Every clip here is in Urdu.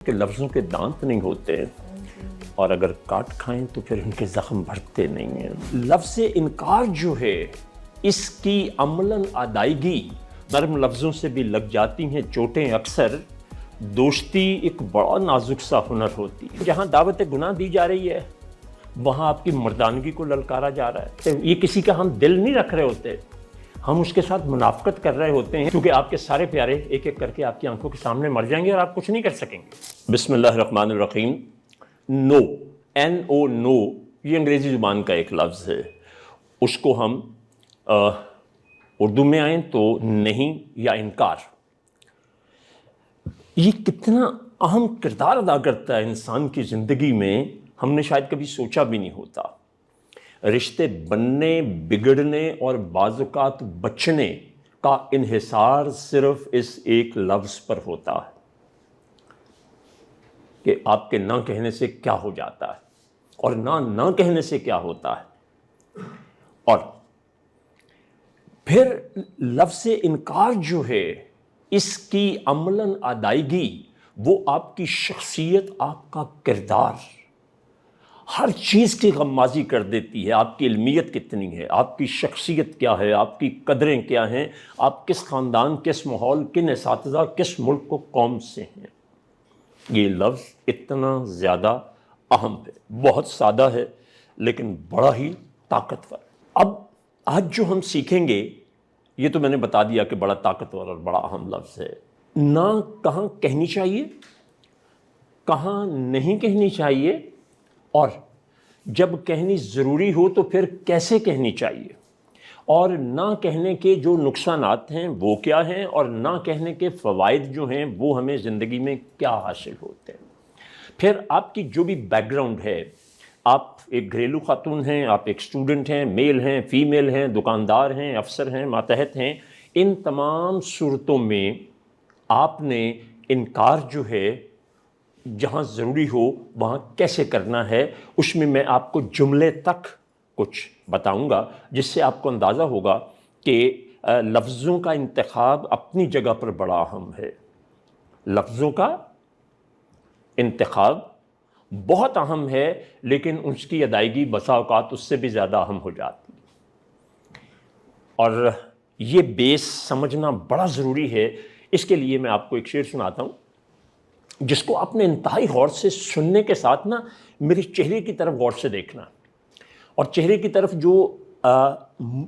کہ لفظوں کے دانت نہیں ہوتے اور اگر کاٹ کھائیں تو پھر ان کے زخم بھرتے نہیں ہیں۔ لفظ انکار جو ہے اس کی عملاً ادائیگی نرم لفظوں سے بھی لگ جاتی ہیں چوٹیں اکثر۔ دوستی ایک بڑا نازک سا ہنر ہوتی ہے۔ جہاں دعوت گناہ دی جا رہی ہے وہاں آپ کی مردانگی کو للکارا جا رہا ہے۔ یہ کسی کا ہم دل نہیں رکھ رہے ہوتے، ہم اس کے ساتھ منافقت کر رہے ہوتے ہیں، کیونکہ آپ کے سارے پیارے ایک ایک کر کے آپ کی آنکھوں کے سامنے مر جائیں گے اور آپ کچھ نہیں کر سکیں گے۔ بسم اللہ الرحمن الرحیم۔ نو، NO، نو، یہ انگریزی زبان کا ایک لفظ ہے۔ اس کو ہم اردو میں آئیں تو نہیں یا انکار، یہ کتنا اہم کردار ادا کرتا ہے انسان کی زندگی میں، ہم نے شاید کبھی سوچا بھی نہیں ہوتا۔ رشتے بننے، بگڑنے اور بعض اوقات بچنے کا انحصار صرف اس ایک لفظ پر ہوتا ہے کہ آپ کے نہ کہنے سے کیا ہو جاتا ہے اور نہ کہنے سے کیا ہوتا ہے۔ اور پھر لفظ انکار جو ہے اس کی عملاً ادائیگی، وہ آپ کی شخصیت، آپ کا کردار، ہر چیز کی غمازی کر دیتی ہے۔ آپ کی علمیت کتنی ہے، آپ کی شخصیت کیا ہے، آپ کی قدریں کیا ہیں، آپ کس خاندان، کس ماحول، کن اساتذہ، کس ملک و قوم سے ہیں۔ یہ لفظ اتنا زیادہ اہم ہے، بہت سادہ ہے لیکن بڑا ہی طاقتور۔ اب آج جو ہم سیکھیں گے، یہ تو میں نے بتا دیا کہ بڑا طاقتور اور بڑا اہم لفظ ہے۔ نہ کہاں کہنی چاہیے، کہاں نہیں کہنی چاہیے، اور جب کہنی ضروری ہو تو پھر کیسے کہنی چاہیے، اور نہ کہنے کے جو نقصانات ہیں وہ کیا ہیں، اور نہ کہنے کے فوائد جو ہیں وہ ہمیں زندگی میں کیا حاصل ہوتے ہیں۔ پھر آپ کی جو بھی بیک گراؤنڈ ہے، آپ ایک گھریلو خاتون ہیں، آپ ایک اسٹوڈنٹ ہیں، میل ہیں، فیمیل ہیں، دکاندار ہیں، افسر ہیں، ماتحت ہیں، ان تمام صورتوں میں آپ نے انکار جو ہے جہاں ضروری ہو وہاں کیسے کرنا ہے، اس میں میں آپ کو جملے تک کچھ بتاؤں گا جس سے آپ کو اندازہ ہوگا کہ لفظوں کا انتخاب اپنی جگہ پر بڑا اہم ہے۔ لفظوں کا انتخاب بہت اہم ہے لیکن اس کی ادائیگی بسا اوقات اس سے بھی زیادہ اہم ہو جاتی ہے، اور یہ بیس سمجھنا بڑا ضروری ہے۔ اس کے لیے میں آپ کو ایک شعر سناتا ہوں جس کو آپ نے انتہائی غور سے سننے کے ساتھ نا میرے چہرے کی طرف غور سے دیکھنا، اور چہرے کی طرف جو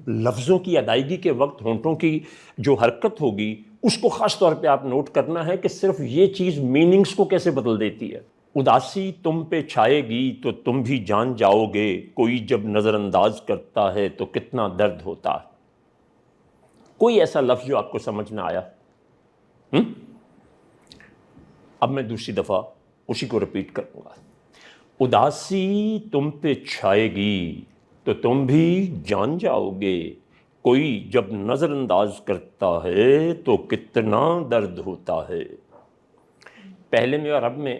لفظوں کی ادائیگی کے وقت ہونٹوں کی جو حرکت ہوگی اس کو خاص طور پہ آپ نوٹ کرنا ہے کہ صرف یہ چیز میننگز کو کیسے بدل دیتی ہے۔ اداسی تم پہ چھائے گی تو تم بھی جان جاؤ گے، کوئی جب نظر انداز کرتا ہے تو کتنا درد ہوتا ہے۔ کوئی ایسا لفظ جو آپ کو سمجھ نہ آیا؟ اب میں دوسری دفعہ اسی کو رپیٹ کروں گا۔ اداسی تم پہ چھائے گی تو تم بھی جان جاؤ گے، کوئی جب نظر انداز کرتا ہے تو کتنا درد ہوتا ہے۔ پہلے میں اور اب میں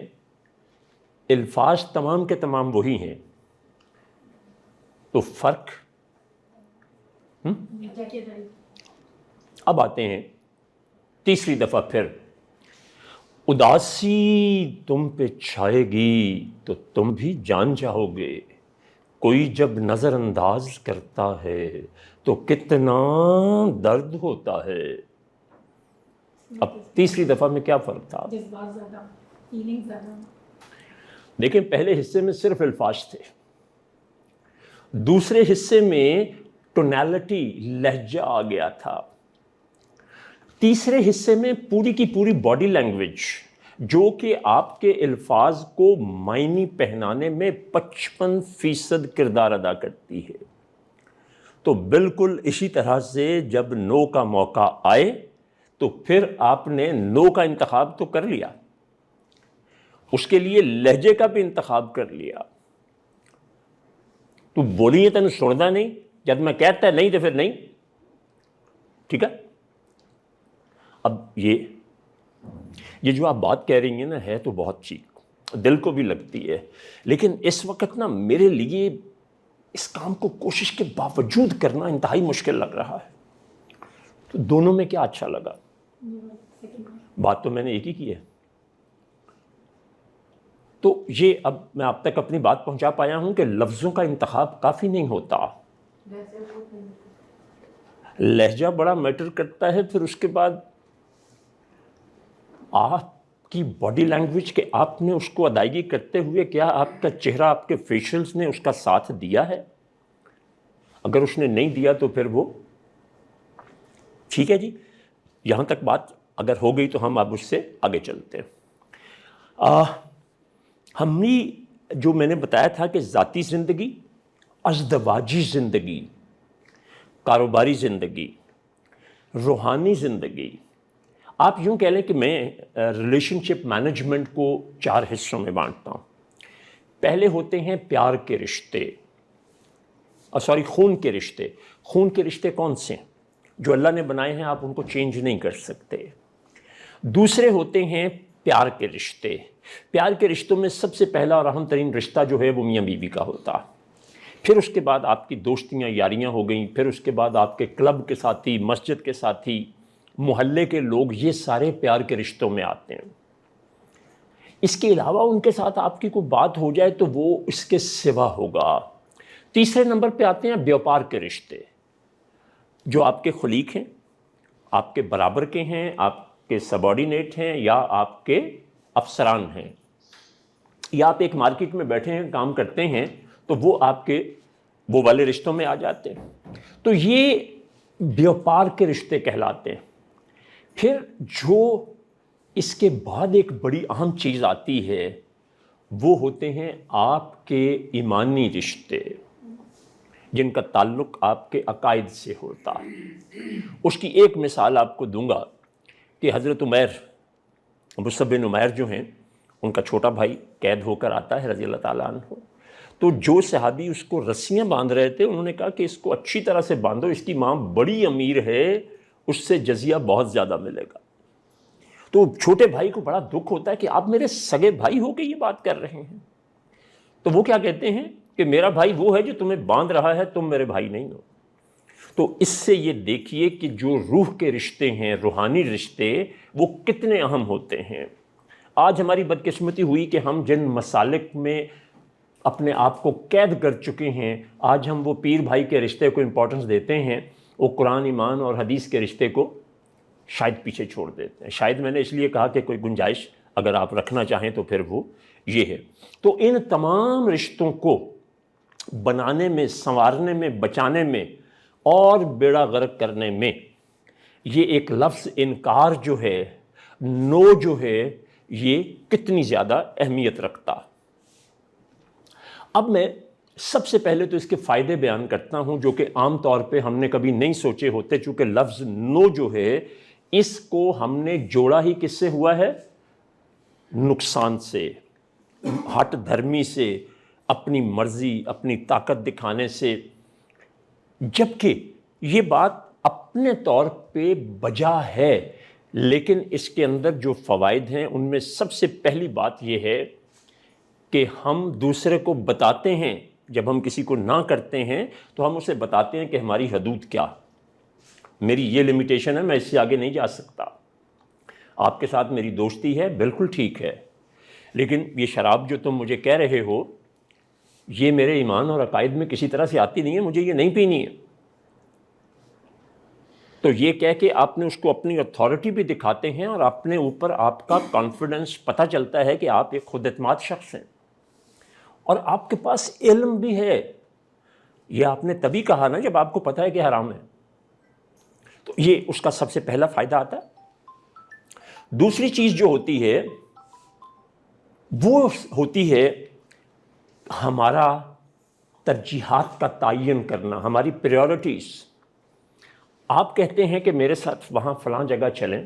الفاظ تمام کے تمام وہی ہیں، تو فرق اب آتے ہیں تیسری دفعہ پھر۔ اداسی تم پہ چھائے گی تو تم بھی جان جاؤ گے، کوئی جب نظر انداز کرتا ہے تو کتنا درد ہوتا ہے۔ اب تیسری دفعہ میں کیا فرق تھا؟ دیکھیں، پہلے حصے میں صرف الفاظ تھے، دوسرے حصے میں ٹونالٹی، لہجہ آ گیا تھا، تیسرے حصے میں پوری کی پوری باڈی لینگویج جو کہ آپ کے الفاظ کو معنی پہنانے میں 55% کردار ادا کرتی ہے۔ تو بالکل اسی طرح سے جب نو کا موقع آئے تو پھر آپ نے نو کا انتخاب تو کر لیا، اس کے لیے لہجے کا بھی انتخاب کر لیا۔ تو بولیے تینوں سندا نہیں، جب میں کہتا ہے نہیں تو پھر نہیں، ٹھیک ہے۔ اب یہ جو آپ بات کہہ رہی ہیں نا، ہے تو بہت چیز دل کو بھی لگتی ہے، لیکن اس وقت نا میرے لیے اس کام کو کوشش کے باوجود کرنا انتہائی مشکل لگ رہا ہے۔ تو دونوں میں کیا اچھا لگا؟ بات تو میں نے ایک ہی کی ہے۔ تو یہ اب میں آپ تک اپنی بات پہنچا پایا ہوں کہ لفظوں کا انتخاب کافی نہیں ہوتا، لہجہ بڑا میٹر کرتا ہے، پھر اس کے بعد آپ کی باڈی لینگویج کہ آپ نے اس کو ادائیگی کرتے ہوئے کیا آپ کا چہرہ، آپ کے فیشلز نے اس کا ساتھ دیا ہے. اگر اس نے نہیں دیا تو پھر وہ ٹھیک ہے جی. یہاں تک بات اگر ہو گئی تو ہم اب اس سے آگے چلتے ہیں. ہم نے جو میں نے بتایا تھا کہ ذاتی زندگی، ازدواجی زندگی، کاروباری زندگی، روحانی زندگی، آپ یوں کہہ لیں کہ میں ریلیشن شپ مینجمنٹ کو 4 حصوں میں بانٹتا ہوں. پہلے ہوتے ہیں پیار کے رشتے، خون کے رشتے. خون کے رشتے کون سے ہیں؟ جو اللہ نے بنائے ہیں، آپ ان کو چینج نہیں کر سکتے. دوسرے ہوتے ہیں پیار کے رشتے. پیار کے رشتوں میں سب سے پہلا اور اہم ترین رشتہ جو ہے وہ میاں بیوی کا ہوتا. پھر اس کے بعد آپ کی دوستیاں یاریاں ہو گئیں، پھر اس کے بعد آپ کے کلب کے ساتھی، مسجد کے ساتھی، محلے کے لوگ، یہ سارے پیار کے رشتوں میں آتے ہیں. اس کے علاوہ ان کے ساتھ آپ کی کوئی بات ہو جائے تو وہ اس کے سوا ہوگا. تیسرے نمبر پہ آتے ہیں بیوپار کے رشتے، جو آپ کے خلیق ہیں، آپ کے برابر کے ہیں، آپ کے سبارڈینیٹ ہیں، یا آپ کے افسران ہیں، یا آپ ایک مارکیٹ میں بیٹھے ہیں کام کرتے ہیں تو وہ آپ کے وہ والے رشتوں میں آ جاتے ہیں. تو یہ بیوپار کے رشتے کہلاتے ہیں. پھر جو اس کے بعد ایک بڑی اہم چیز آتی ہے وہ ہوتے ہیں آپ کے ایمانی رشتے، جن کا تعلق آپ کے عقائد سے ہوتا ہے. اس کی ایک مثال آپ کو دوں گا کہ حضرت عمیر، مصعب بن عمیر جو ہیں، ان کا چھوٹا بھائی قید ہو کر آتا ہے رضی اللہ تعالیٰ عنہ. تو جو صحابی اس کو رسیاں باندھ رہے تھے انہوں نے کہا کہ اس کو اچھی طرح سے باندھو، اس کی ماں بڑی امیر ہے، اس سے جزیہ بہت زیادہ ملے گا. تو چھوٹے بھائی کو بڑا دکھ ہوتا ہے کہ آپ میرے سگے بھائی ہو کے یہ بات کر رہے ہیں. تو وہ کیا کہتے ہیں کہ میرا بھائی وہ ہے جو تمہیں باندھ رہا ہے، تم میرے بھائی نہیں ہو. تو اس سے یہ دیکھیے کہ جو روح کے رشتے ہیں، روحانی رشتے، وہ کتنے اہم ہوتے ہیں. آج ہماری بدقسمتی ہوئی کہ ہم جن مسالک میں اپنے آپ کو قید کر چکے ہیں، آج ہم وہ پیر بھائی کے رشتے کو امپورٹنس دیتے ہیں، وہ قرآن، ایمان اور حدیث کے رشتے کو شاید پیچھے چھوڑ دیتے ہیں. شاید میں نے اس لیے کہا کہ کوئی گنجائش اگر آپ رکھنا چاہیں تو پھر وہ یہ ہے. تو ان تمام رشتوں کو بنانے میں، سنوارنے میں، بچانے میں اور بیڑا غرق کرنے میں یہ ایک لفظ انکار جو ہے، نو جو ہے، یہ کتنی زیادہ اہمیت رکھتا. اب میں سب سے پہلے تو اس کے فائدے بیان کرتا ہوں جو کہ عام طور پہ ہم نے کبھی نہیں سوچے ہوتے، چونکہ لفظ نو جو ہے اس کو ہم نے جوڑا ہی کس سے ہوا ہے؟ نقصان سے، ہٹ دھرمی سے، اپنی مرضی، اپنی طاقت دکھانے سے. جبکہ یہ بات اپنے طور پہ بجا ہے، لیکن اس کے اندر جو فوائد ہیں ان میں سب سے پہلی بات یہ ہے کہ ہم دوسرے کو بتاتے ہیں، جب ہم کسی کو نہ کرتے ہیں تو ہم اسے بتاتے ہیں کہ ہماری حدود کیا، میری یہ لمیٹیشن ہے، میں اس سے آگے نہیں جا سکتا. آپ کے ساتھ میری دوستی ہے، بالکل ٹھیک ہے، لیکن یہ شراب جو تم مجھے کہہ رہے ہو یہ میرے ایمان اور عقائد میں کسی طرح سے آتی نہیں ہے، مجھے یہ نہیں پینی ہے. تو یہ کہہ کے آپ نے اس کو اپنی اتھارٹی بھی دکھاتے ہیں اور اپنے اوپر آپ کا کانفیڈنس پتہ چلتا ہے کہ آپ ایک خود اعتماد شخص ہیں اور آپ کے پاس علم بھی ہے. یہ آپ نے تبھی کہا نا جب آپ کو پتہ ہے کہ حرام ہے. تو یہ اس کا سب سے پہلا فائدہ آتا ہے. دوسری چیز جو ہوتی ہے وہ ہوتی ہے ہمارا ترجیحات کا تعین کرنا، ہماری پریورٹیز. آپ کہتے ہیں کہ میرے ساتھ وہاں فلاں جگہ چلیں،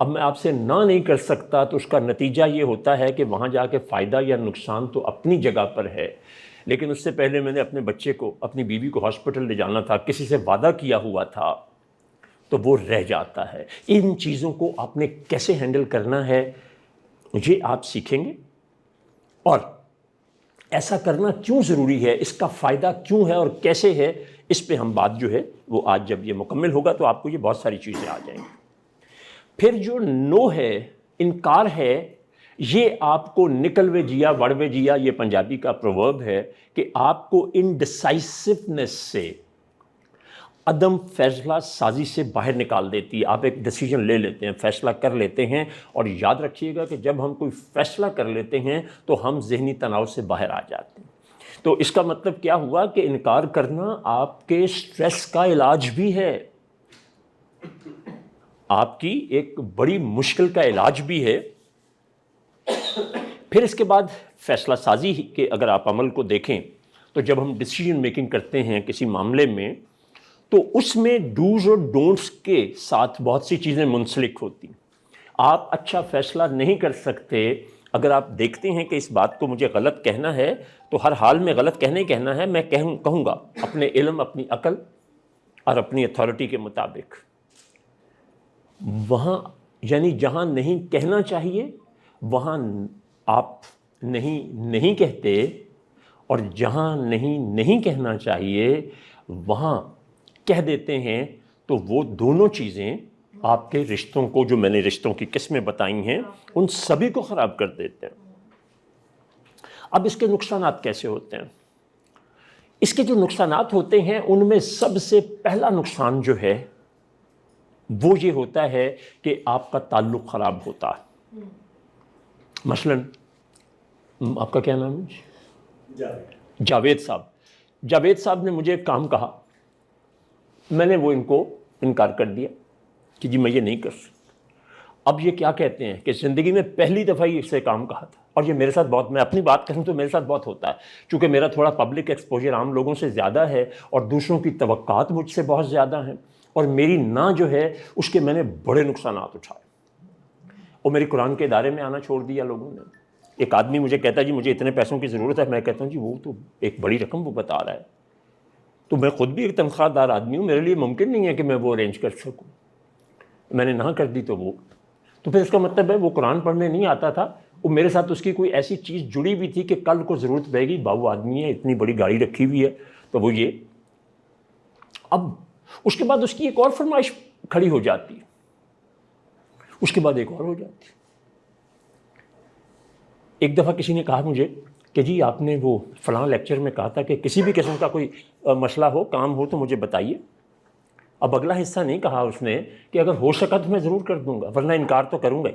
اب میں آپ سے نہ نہیں کر سکتا، تو اس کا نتیجہ یہ ہوتا ہے کہ وہاں جا کے فائدہ یا نقصان تو اپنی جگہ پر ہے، لیکن اس سے پہلے میں نے اپنے بچے کو، اپنی بیوی کو ہاسپٹل لے جانا تھا، کسی سے وعدہ کیا ہوا تھا، تو وہ رہ جاتا ہے. ان چیزوں کو آپ نے کیسے ہینڈل کرنا ہے یہ آپ سیکھیں گے، اور ایسا کرنا کیوں ضروری ہے، اس کا فائدہ کیوں ہے اور کیسے ہے، اس پہ ہم بات جو ہے وہ آج جب یہ مکمل ہوگا تو آپ کو یہ بہت ساری چیزیں آ جائیں گی. پھر جو نو ہے، انکار ہے، یہ آپ کو نکلوے جیا وڑوے جیا، یہ پنجابی کا پروورب ہے کہ آپ کو انڈیسائسونیس سے، عدم فیصلہ سازی سے باہر نکال دیتی ہے۔ آپ ایک ڈیسیجن لے لیتے ہیں، فیصلہ کر لیتے ہیں، اور یاد رکھیے گا کہ جب ہم کوئی فیصلہ کر لیتے ہیں تو ہم ذہنی تناؤ سے باہر آ جاتے ہیں۔ تو اس کا مطلب کیا ہوا کہ انکار کرنا آپ کے سٹریس کا علاج بھی ہے، آپ کی ایک بڑی مشکل کا علاج بھی ہے۔ پھر اس کے بعد فیصلہ سازی کے اگر آپ عمل کو دیکھیں تو جب ہم ڈیسیجن میکنگ کرتے ہیں کسی معاملے میں، تو اس میں ڈوز اور ڈونٹس کے ساتھ بہت سی چیزیں منسلک ہوتی ہیں۔ آپ اچھا فیصلہ نہیں کر سکتے اگر آپ دیکھتے ہیں کہ اس بات کو مجھے غلط کہنا ہے، تو ہر حال میں غلط کہنا ہے، میں کہوں گا اپنے علم، اپنی عقل اور اپنی اتھارٹی کے مطابق۔ وہاں یعنی جہاں نہیں کہنا چاہیے وہاں آپ نہیں کہتے، اور جہاں نہیں کہنا چاہیے وہاں کہہ دیتے ہیں، تو وہ دونوں چیزیں آپ کے رشتوں کو، جو میں نے رشتوں کی قسمیں بتائی ہیں، ان سبھی کو خراب کر دیتے ہیں۔ اب اس کے نقصانات کیسے ہوتے ہیں؟ اس کے جو نقصانات ہوتے ہیں ان میں سب سے پہلا نقصان جو ہے وہ یہ ہوتا ہے کہ آپ کا تعلق خراب ہوتا ہے۔ مثلا آپ کا کیا نام ہے؟ جاوید صاحب نے مجھے ایک کام کہا، میں نے وہ ان کو انکار کر دیا کہ جی میں یہ نہیں کر سکتا۔ اب یہ کیا کہتے ہیں کہ زندگی میں پہلی دفعہ ہی اس سے کام کہا تھا، اور یہ میرے ساتھ بہت، میں اپنی بات کروں تو میرے ساتھ بہت ہوتا ہے، چونکہ میرا تھوڑا پبلک ایکسپوجر عام لوگوں سے زیادہ ہے، اور دوسروں کی توقعات مجھ سے بہت زیادہ ہیں، اور میری نہ جو ہے اس کے میں نے بڑے نقصانات اٹھائے، اور میری قرآن کے ادارے میں آنا چھوڑ دیا لوگوں نے۔ ایک آدمی مجھے کہتا ہے جی مجھے اتنے پیسوں کی ضرورت ہے، میں کہتا ہوں جی وہ تو ایک بڑی رقم وہ بتا رہا ہے، تو میں خود بھی ایک تنخواہ دار آدمی ہوں، میرے لیے ممکن نہیں ہے کہ میں وہ ارینج کر سکوں۔ میں نے نہ کر دی تو پھر اس کا مطلب ہے وہ قرآن پڑھنے نہیں آتا تھا، وہ میرے ساتھ اس کی کوئی ایسی چیز جڑی ہوئی تھی کہ کل کو ضرورت پڑے گی، باؤ آدمی ہے، اتنی بڑی گاڑی رکھی ہوئی ہے، تو وہ یہ۔ اب اس کے بعد اس کی ایک اور فرمائش کھڑی ہو جاتی ہے، اس کے بعد ایک اور ہو جاتی ہے۔ ایک دفعہ کسی نے کہا مجھے کہ جی آپ نے وہ فلاں لیکچر میں کہا تھا کہ کسی بھی قسم کا کوئی مسئلہ ہو، کام ہو تو مجھے بتائیے۔ اب اگلا حصہ نہیں کہا اس نے کہ اگر ہو سکا تو میں ضرور کر دوں گا، ورنہ انکار تو کروں گا ہی۔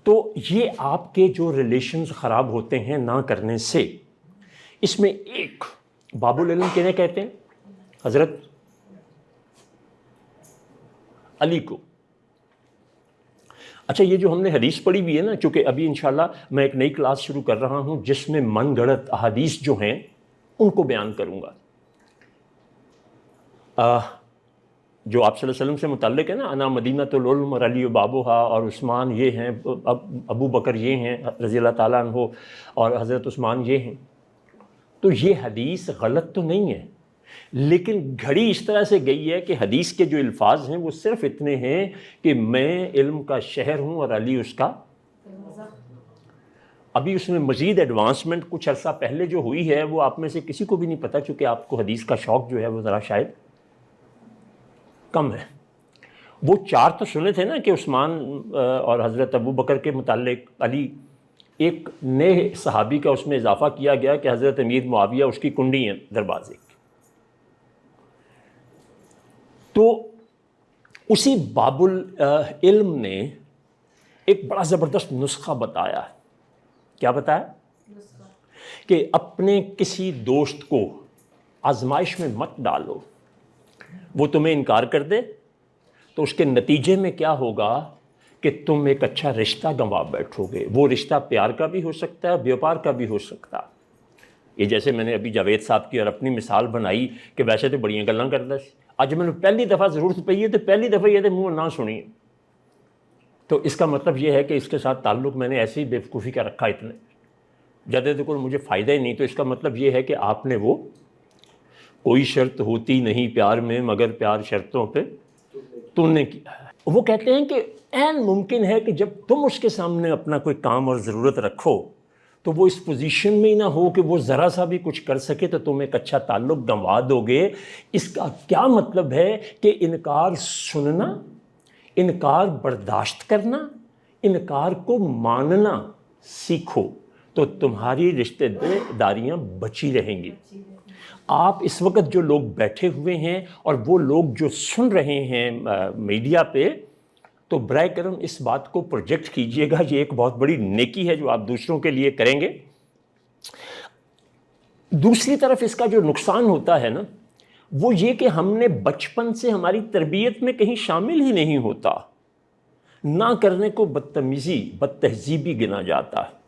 تو یہ آپ کے جو ریلیشنز خراب ہوتے ہیں نہ کرنے سے، اس میں ایک باب العلم کہنے کہتے ہیں حضرت علی کو۔ اچھا یہ جو ہم نے حدیث پڑھی ہوئی ہے نا، چونکہ ابھی انشاءاللہ میں ایک نئی کلاس شروع کر رہا ہوں جس میں من گھڑت احادیث جو ہیں ان کو بیان کروں گا، جو آپ صلی اللہ علیہ وسلم سے متعلق ہے نا، انا مدینۃ العلم اور علی بابوہا، اور عثمان یہ ہیں، ابو بکر یہ ہیں رضی اللہ تعالیٰ عنہ، اور حضرت عثمان یہ ہیں۔ تو یہ حدیث غلط تو نہیں ہے، لیکن گھڑی اس طرح سے گئی ہے کہ حدیث کے جو الفاظ ہیں وہ صرف اتنے ہیں کہ میں علم کا شہر ہوں اور علی اس کا۔ ابھی اس میں مزید ایڈوانسمنٹ کچھ عرصہ پہلے جو ہوئی ہے وہ آپ میں سے کسی کو بھی نہیں پتہ، چونکہ آپ کو حدیث کا شوق جو ہے وہ ذرا شاید کم ہے۔ وہ چار تو سنے تھے نا کہ عثمان اور حضرت ابو بکر کے متعلق علی، ایک نئے صحابی کا اس میں اضافہ کیا گیا کہ حضرت امیر معاویہ اس کی کنڈی ہیں دروازے کی۔ تو اسی باب العلم نے ایک بڑا زبردست نسخہ بتایا ہے۔ کیا بتایا؟ کہ اپنے کسی دوست کو آزمائش میں مت ڈالو، وہ تمہیں انکار کر دے تو اس کے نتیجے میں کیا ہوگا کہ تم ایک اچھا رشتہ گنوا بیٹھو گے۔ وہ رشتہ پیار کا بھی ہو سکتا ہے، بیوپار کا بھی ہو سکتا ہے۔ یہ جیسے میں نے ابھی جاوید صاحب کی اور اپنی مثال بنائی کہ ویسے تو بڑیاں گلاں کردا سی، اج میں نے پہلی دفعہ ضرورت پئی ہے تو پہلی دفعہ یہ منہ نہ سنی، تو اس کا مطلب یہ ہے کہ اس کے ساتھ تعلق میں نے ایسی ہی بیوقوفی کا رکھا اتنے جدید کو مجھے فائدہ ہی نہیں۔ تو اس کا مطلب یہ ہے کہ آپ نے وہ کوئی شرط ہوتی نہیں پیار میں مگر پیار شرطوں پہ تو نے کیا ہے۔ وہ کہتے ہیں کہ عین ممکن ہے کہ جب تم اس کے سامنے اپنا کوئی کام اور ضرورت رکھو تو وہ اس پوزیشن میں ہی نہ ہو کہ وہ ذرا سا بھی کچھ کر سکے، تو تم ایک اچھا تعلق گنوا دو گے۔ اس کا کیا مطلب ہے کہ انکار سننا، انکار برداشت کرنا، انکار کو ماننا سیکھو تو تمہاری رشتہ داریاں بچی رہیں گی. آپ اس وقت جو لوگ بیٹھے ہوئے ہیں اور وہ لوگ جو سن رہے ہیں میڈیا پہ، تو برائے کرم اس بات کو پروجیکٹ کیجئے گا. یہ ایک بہت بڑی نیکی ہے جو آپ دوسروں کے لیے کریں گے. دوسری طرف اس کا جو نقصان ہوتا ہے نا، وہ یہ کہ ہم نے بچپن سے ہماری تربیت میں کہیں شامل ہی نہیں ہوتا. نہ کرنے کو بدتمیزی، بد تہذیبی گنا جاتا ہے،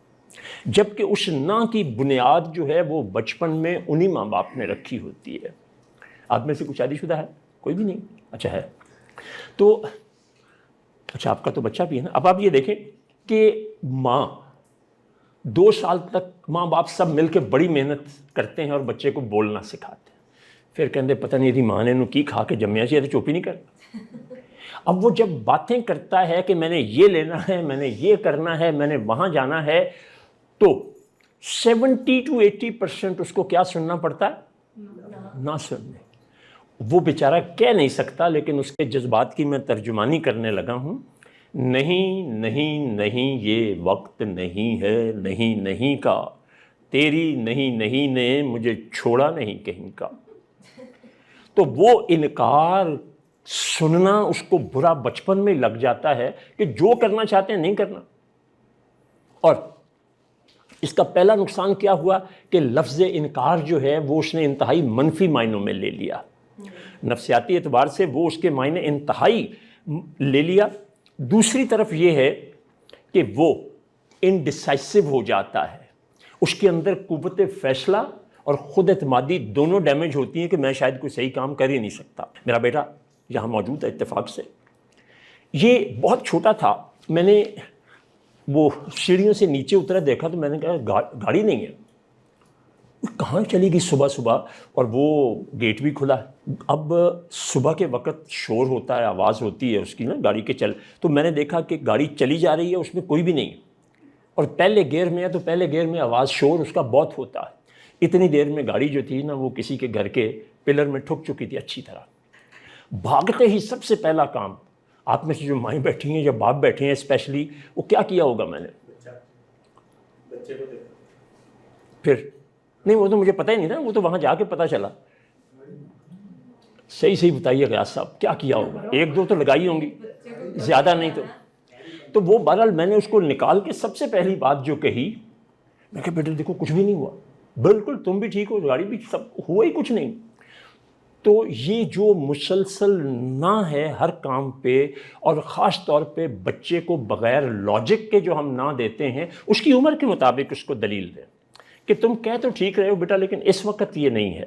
جبکہ اس نہ کی بنیاد جو ہے وہ بچپن میں انہی ماں باپ نے رکھی ہوتی ہے. آپ میں سے کچھ شادی شدہ ہے؟ کوئی بھی نہیں؟ اچھا ہے. تو اچھا آپ کا تو بچہ بھی ہے نا. اب آپ یہ دیکھیں کہ ماں 2 سال تک ماں باپ سب مل کے بڑی محنت کرتے ہیں اور بچے کو بولنا سکھاتے ہیں. پھر کہتے پتہ نہیں تھی ماں نے انہوں کی کھا کے جمیا سی تو چوپ ہی نہیں کرتا. اب وہ جب باتیں کرتا ہے کہ میں نے یہ لینا ہے، میں نے یہ کرنا ہے، میں نے وہاں جانا ہے، تو 70 to 80% اس کو کیا سننا پڑتا ہے؟ نہ سننے. وہ بیچارہ کہہ نہیں سکتا، لیکن اس کے جذبات کی میں ترجمانی کرنے لگا ہوں. نہیں نہیں نہیں، یہ وقت نہیں ہے نہیں نہیں کا، تیری نہیں نہیں نے مجھے چھوڑا نہیں کہیں کا. تو وہ انکار سننا اس کو برا بچپن میں لگ جاتا ہے کہ جو کرنا چاہتے ہیں نہیں کرنا. اور اس کا پہلا نقصان کیا ہوا کہ لفظ انکار جو ہے وہ اس نے انتہائی منفی معنوں میں لے لیا. نفسیاتی اعتبار سے وہ اس کے معنی انتہائی لے لیا. دوسری طرف یہ ہے کہ وہ انڈیسائسو ہو جاتا ہے. اس کے اندر قوت فیصلہ اور خود اعتمادی دونوں ڈیمیج ہوتی ہیں کہ میں شاید کوئی صحیح کام کر ہی نہیں سکتا. میرا بیٹا یہاں موجود ہے اتفاق سے، یہ بہت چھوٹا تھا. میں نے وہ سیڑھیوں سے نیچے اترا، دیکھا تو میں نے کہا گاڑی نہیں ہے. کہاں چلی گئی صبح صبح، اور وہ گیٹ بھی کھلا. اب صبح کے وقت شور ہوتا ہے، آواز ہوتی ہے اس کی نا گاڑی کے چل. تو میں نے دیکھا کہ گاڑی چلی جا رہی ہے، اس میں کوئی بھی نہیں، اور پہلے گیئر میں ہے تو پہلے گیئر میں آواز شور اس کا بہت ہوتا ہے. اتنی دیر میں گاڑی جو تھی نا وہ کسی کے گھر کے پلر میں ٹھک چکی تھی اچھی طرح. بھاگتے ہی سب سے پہلا کام، آپ میں سے جو مائیں بیٹھی ہیں یا باپ بیٹھے ہیں اسپیشلی، وہ کیا کیا ہوگا؟ میں نے پھر نہیں، وہ تو مجھے پتہ ہی نہیں تھا، وہ تو وہاں جا کے پتہ چلا. صحیح بتائیے غیاث صاحب کیا کیا ہوگا؟ 1-2 تو لگائی ہوں گی، زیادہ نہیں تو وہ بہرحال میں نے اس کو نکال کے سب سے پہلی بات جو کہی، میں کہا بیٹے دیکھو کچھ بھی نہیں ہوا، بالکل تم بھی ٹھیک ہو، گاڑی بھی، سب ہوا ہی کچھ نہیں. تو یہ جو مسلسل نہ ہے ہر کام پہ، اور خاص طور پہ بچے کو بغیر لاجک کے جو ہم نہ دیتے ہیں، اس کی عمر کے مطابق اس کو دلیل دیں کہ تم کہہ تو ٹھیک رہے ہو بیٹا لیکن اس وقت یہ نہیں ہے.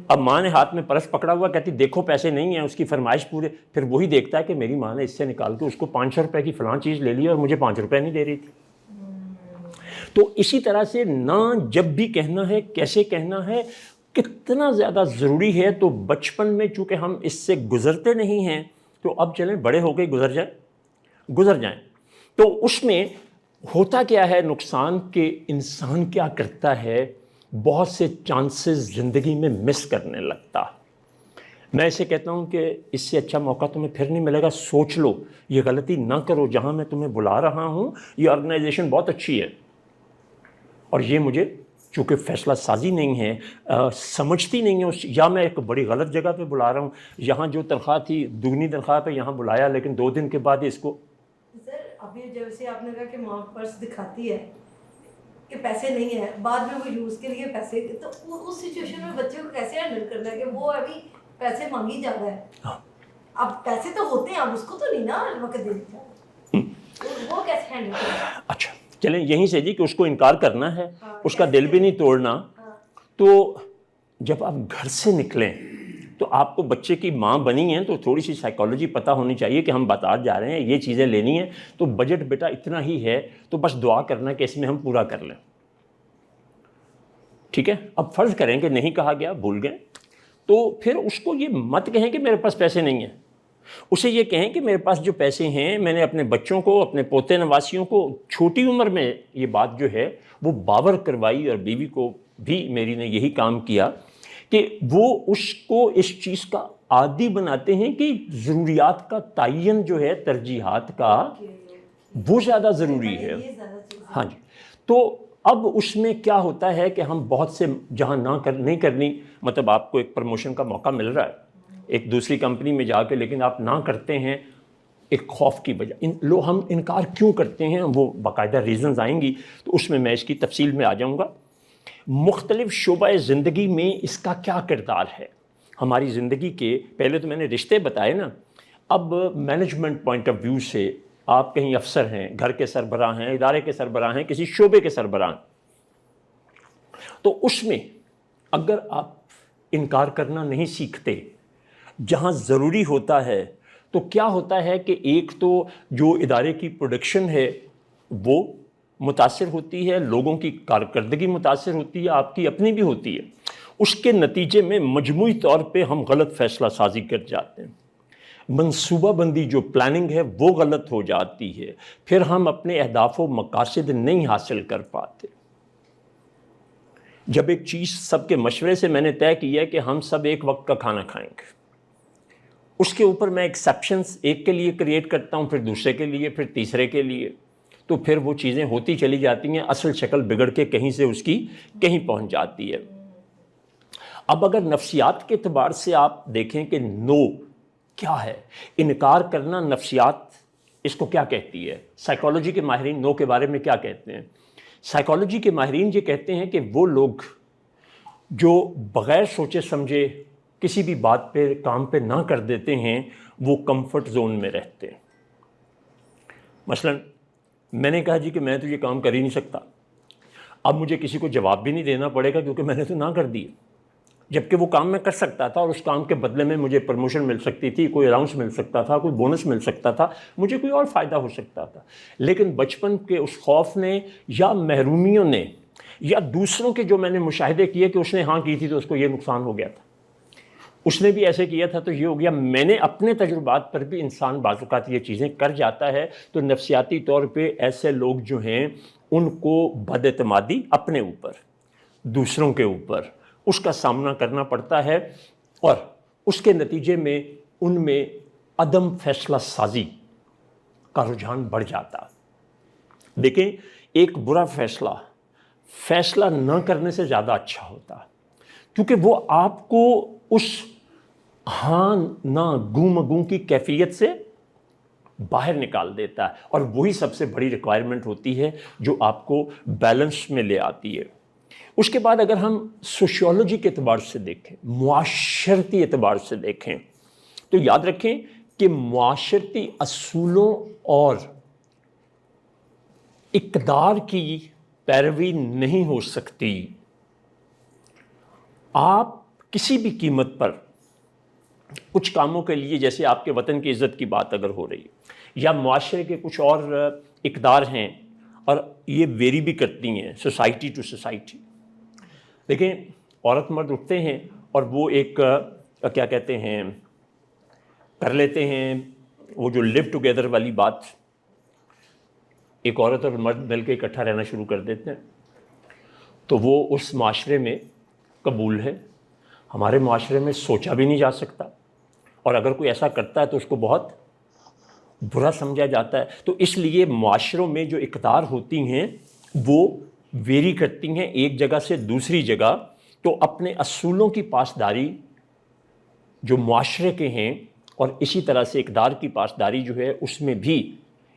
اب ماں نے ہاتھ میں پرس پکڑا ہوا، کہتی دیکھو پیسے نہیں ہیں، اس کی فرمائش پورے. پھر وہی دیکھتا ہے کہ میری ماں نے اس سے نکال کے اس کو 500 روپے کی فلاں چیز لے لی اور مجھے 5 روپے نہیں دے رہی تھی. تو اسی طرح سے نہ جب بھی کہنا ہے، کیسے کہنا ہے، کتنا زیادہ ضروری ہے. تو بچپن میں چونکہ ہم اس سے گزرتے نہیں ہیں، تو اب چلیں بڑے ہو کے گزر جائیں. تو اس میں ہوتا کیا ہے نقصان، کہ انسان کیا کرتا ہے، بہت سے چانسز زندگی میں مس کرنے لگتا. میں اسے کہتا ہوں کہ اس سے اچھا موقع تمہیں پھر نہیں ملے گا. سوچ لو، یہ غلطی نہ کرو. جہاں میں تمہیں بلا رہا ہوں یہ آرگنائزیشن بہت اچھی ہے، اور یہ مجھے چونکہ فیصلہ سازی نہیں ہے، سمجھتی نہیں ہے یا میں ایک بڑی غلط جگہ پہ بلا رہا ہوں. یہاں جو تنخواہ تھی دگنی تنخواہ پہ یہاں بلایا، لیکن 2 دن کے بعد اس کو. سر ابھی جیسے آپ نے کہا کہ ماں پرس دکھاتی ہے کہ پیسے نہیں ہیں، بعد میں وہ یوز کے لیے پیسے، تو اس سچویشن میں بچے کو کیسے ہینڈل کرنا ہے کہ وہ ابھی پیسے مانگی جا رہا ہے؟ اب پیسے تو ہوتے ہیں، اب اس کو تو نہیں نا وقت دے دیتا، وہ کیسے ہینڈل کرنا؟ اچھا چلیں یہیں سے جی کہ اس کو انکار کرنا ہے، اس کا دل بھی نہیں توڑنا. تو جب آپ گھر سے نکلیں تو آپ کو بچے کی ماں بنی ہیں تو تھوڑی سی سائیکالوجی پتہ ہونی چاہیے کہ ہم بازار جا رہے ہیں، یہ چیزیں لینی ہیں، تو بجٹ بیٹا اتنا ہی ہے، تو بس دعا کرنا کہ اس میں ہم پورا کر لیں. ٹھیک ہے؟ اب فرض کریں کہ نہیں کہا گیا، بھول گئے، تو پھر اس کو یہ مت کہیں کہ میرے پاس پیسے نہیں ہیں. اسے یہ کہیں کہ میرے پاس جو پیسے ہیں میں نے اپنے بچوں کو، اپنے پوتے نواسیوں کو چھوٹی عمر میں یہ بات جو ہے وہ باور کروائی، اور بیوی کو بھی میری نے یہی کام کیا کہ وہ اس کو اس چیز کا عادی بناتے ہیں کہ ضروریات کا تعین جو ہے ترجیحات کا وہ زیادہ ضروری ہے. یہ زیادہ چیز ہے. ہاں جی. تو اب اس میں کیا ہوتا ہے کہ ہم بہت سے جہاں نہیں کرنی، مطلب آپ کو ایک پروموشن کا موقع مل رہا ہے ایک دوسری کمپنی میں جا کے، لیکن آپ نہ کرتے ہیں ایک خوف کی وجہ. ہم انکار کیوں کرتے ہیں وہ باقاعدہ ریزنز آئیں گی، تو اس میں اس کی تفصیل میں آ جاؤں گا. مختلف شعبہ زندگی میں اس کا کیا کردار ہے ہماری زندگی کے. پہلے تو میں نے رشتے بتائے نا، اب مینجمنٹ پوائنٹ آف ویو سے آپ کہیں افسر ہیں، گھر کے سربراہ ہیں، ادارے کے سربراہ ہیں، کسی شعبے کے سربراہ ہیں، تو اس میں اگر آپ انکار کرنا نہیں سیکھتے جہاں ضروری ہوتا ہے، تو کیا ہوتا ہے کہ ایک تو جو ادارے کی پروڈکشن ہے وہ متاثر ہوتی ہے، لوگوں کی کارکردگی متاثر ہوتی ہے، آپ کی اپنی بھی ہوتی ہے. اس کے نتیجے میں مجموعی طور پہ ہم غلط فیصلہ سازی کر جاتے ہیں، منصوبہ بندی جو پلاننگ ہے وہ غلط ہو جاتی ہے، پھر ہم اپنے اہداف و مقاصد نہیں حاصل کر پاتے. جب ایک چیز سب کے مشورے سے میں نے طے کیا ہے کہ ہم سب ایک وقت کا کھانا کھائیں گے، اس کے اوپر میں ایکسیپشنز ایک کے لیے کریٹ کرتا ہوں، پھر دوسرے کے لیے، پھر تیسرے کے لیے، تو پھر وہ چیزیں ہوتی چلی جاتی ہیں، اصل شکل بگڑ کے کہیں سے اس کی کہیں پہنچ جاتی ہے. اب اگر نفسیات کے اعتبار سے آپ دیکھیں کہ نو کیا ہے، انکار کرنا، نفسیات اس کو کیا کہتی ہے، سائیکالوجی کے ماہرین نو کے بارے میں کیا کہتے ہیں. سائیکالوجی کے ماہرین یہ کہتے ہیں کہ وہ لوگ جو بغیر سوچے سمجھے کسی بھی بات پہ کام پہ نہ کر دیتے ہیں وہ کمفرٹ زون میں رہتے ہیں. مثلا میں نے کہا جی کہ میں تو یہ کام کر ہی نہیں سکتا، اب مجھے کسی کو جواب بھی نہیں دینا پڑے گا کیونکہ میں نے تو نہ کر دی، جبکہ وہ کام میں کر سکتا تھا اور اس کام کے بدلے میں مجھے پروموشن مل سکتی تھی، کوئی الاؤنس مل سکتا تھا، کوئی بونس مل سکتا تھا، مجھے کوئی اور فائدہ ہو سکتا تھا. لیکن بچپن کے اس خوف نے یا محرومیوں نے یا دوسروں کے جو میں نے مشاہدے کیے کہ اس نے ہاں کی تھی تو اس کو یہ نقصان ہو گیا تھا، اس نے بھی ایسے کیا تھا تو یہ ہو گیا، میں نے اپنے تجربات پر بھی انسان بعض اوقات یہ چیزیں کر جاتا ہے. تو نفسیاتی طور پہ ایسے لوگ جو ہیں ان کو بد اعتمادی اپنے اوپر، دوسروں کے اوپر اس کا سامنا کرنا پڑتا ہے، اور اس کے نتیجے میں ان میں عدم فیصلہ سازی کا رجحان بڑھ جاتا. دیکھیں ایک برا فیصلہ نہ کرنے سے زیادہ اچھا ہوتا، کیونکہ وہ آپ کو اس ہاں نہ گوں مگوں کی کیفیت سے باہر نکال دیتا ہے، اور وہی سب سے بڑی ریکوائرمنٹ ہوتی ہے جو آپ کو بیلنس میں لے آتی ہے. اس کے بعد اگر ہم سوشیولوجی کے اعتبار سے دیکھیں، معاشرتی اعتبار سے دیکھیں، تو یاد رکھیں کہ معاشرتی اصولوں اور اقدار کی پیروی نہیں ہو سکتی. آپ کسی بھی قیمت پر کچھ کاموں کے لیے، جیسے آپ کے وطن کی عزت کی بات اگر ہو رہی ہے یا معاشرے کے کچھ اور اقدار ہیں، اور یہ ویری بھی کرتی ہیں سوسائٹی ٹو سوسائٹی. دیکھیں عورت مرد اٹھتے ہیں اور وہ ایک کیا کہتے ہیں کر لیتے ہیں وہ جو لیو ٹوگیدر والی بات، ایک عورت اور مرد مل کے اکٹھا رہنا شروع کر دیتے ہیں، تو وہ اس معاشرے میں قبول ہے. ہمارے معاشرے میں سوچا بھی نہیں جا سکتا، اور اگر کوئی ایسا کرتا ہے تو اس کو بہت برا سمجھا جاتا ہے. تو اس لیے معاشروں میں جو اقدار ہوتی ہیں وہ ویری کرتی ہیں ایک جگہ سے دوسری جگہ. تو اپنے اصولوں کی پاسداری جو معاشرے کے ہیں اور اسی طرح سے اقدار کی پاسداری جو ہے اس میں بھی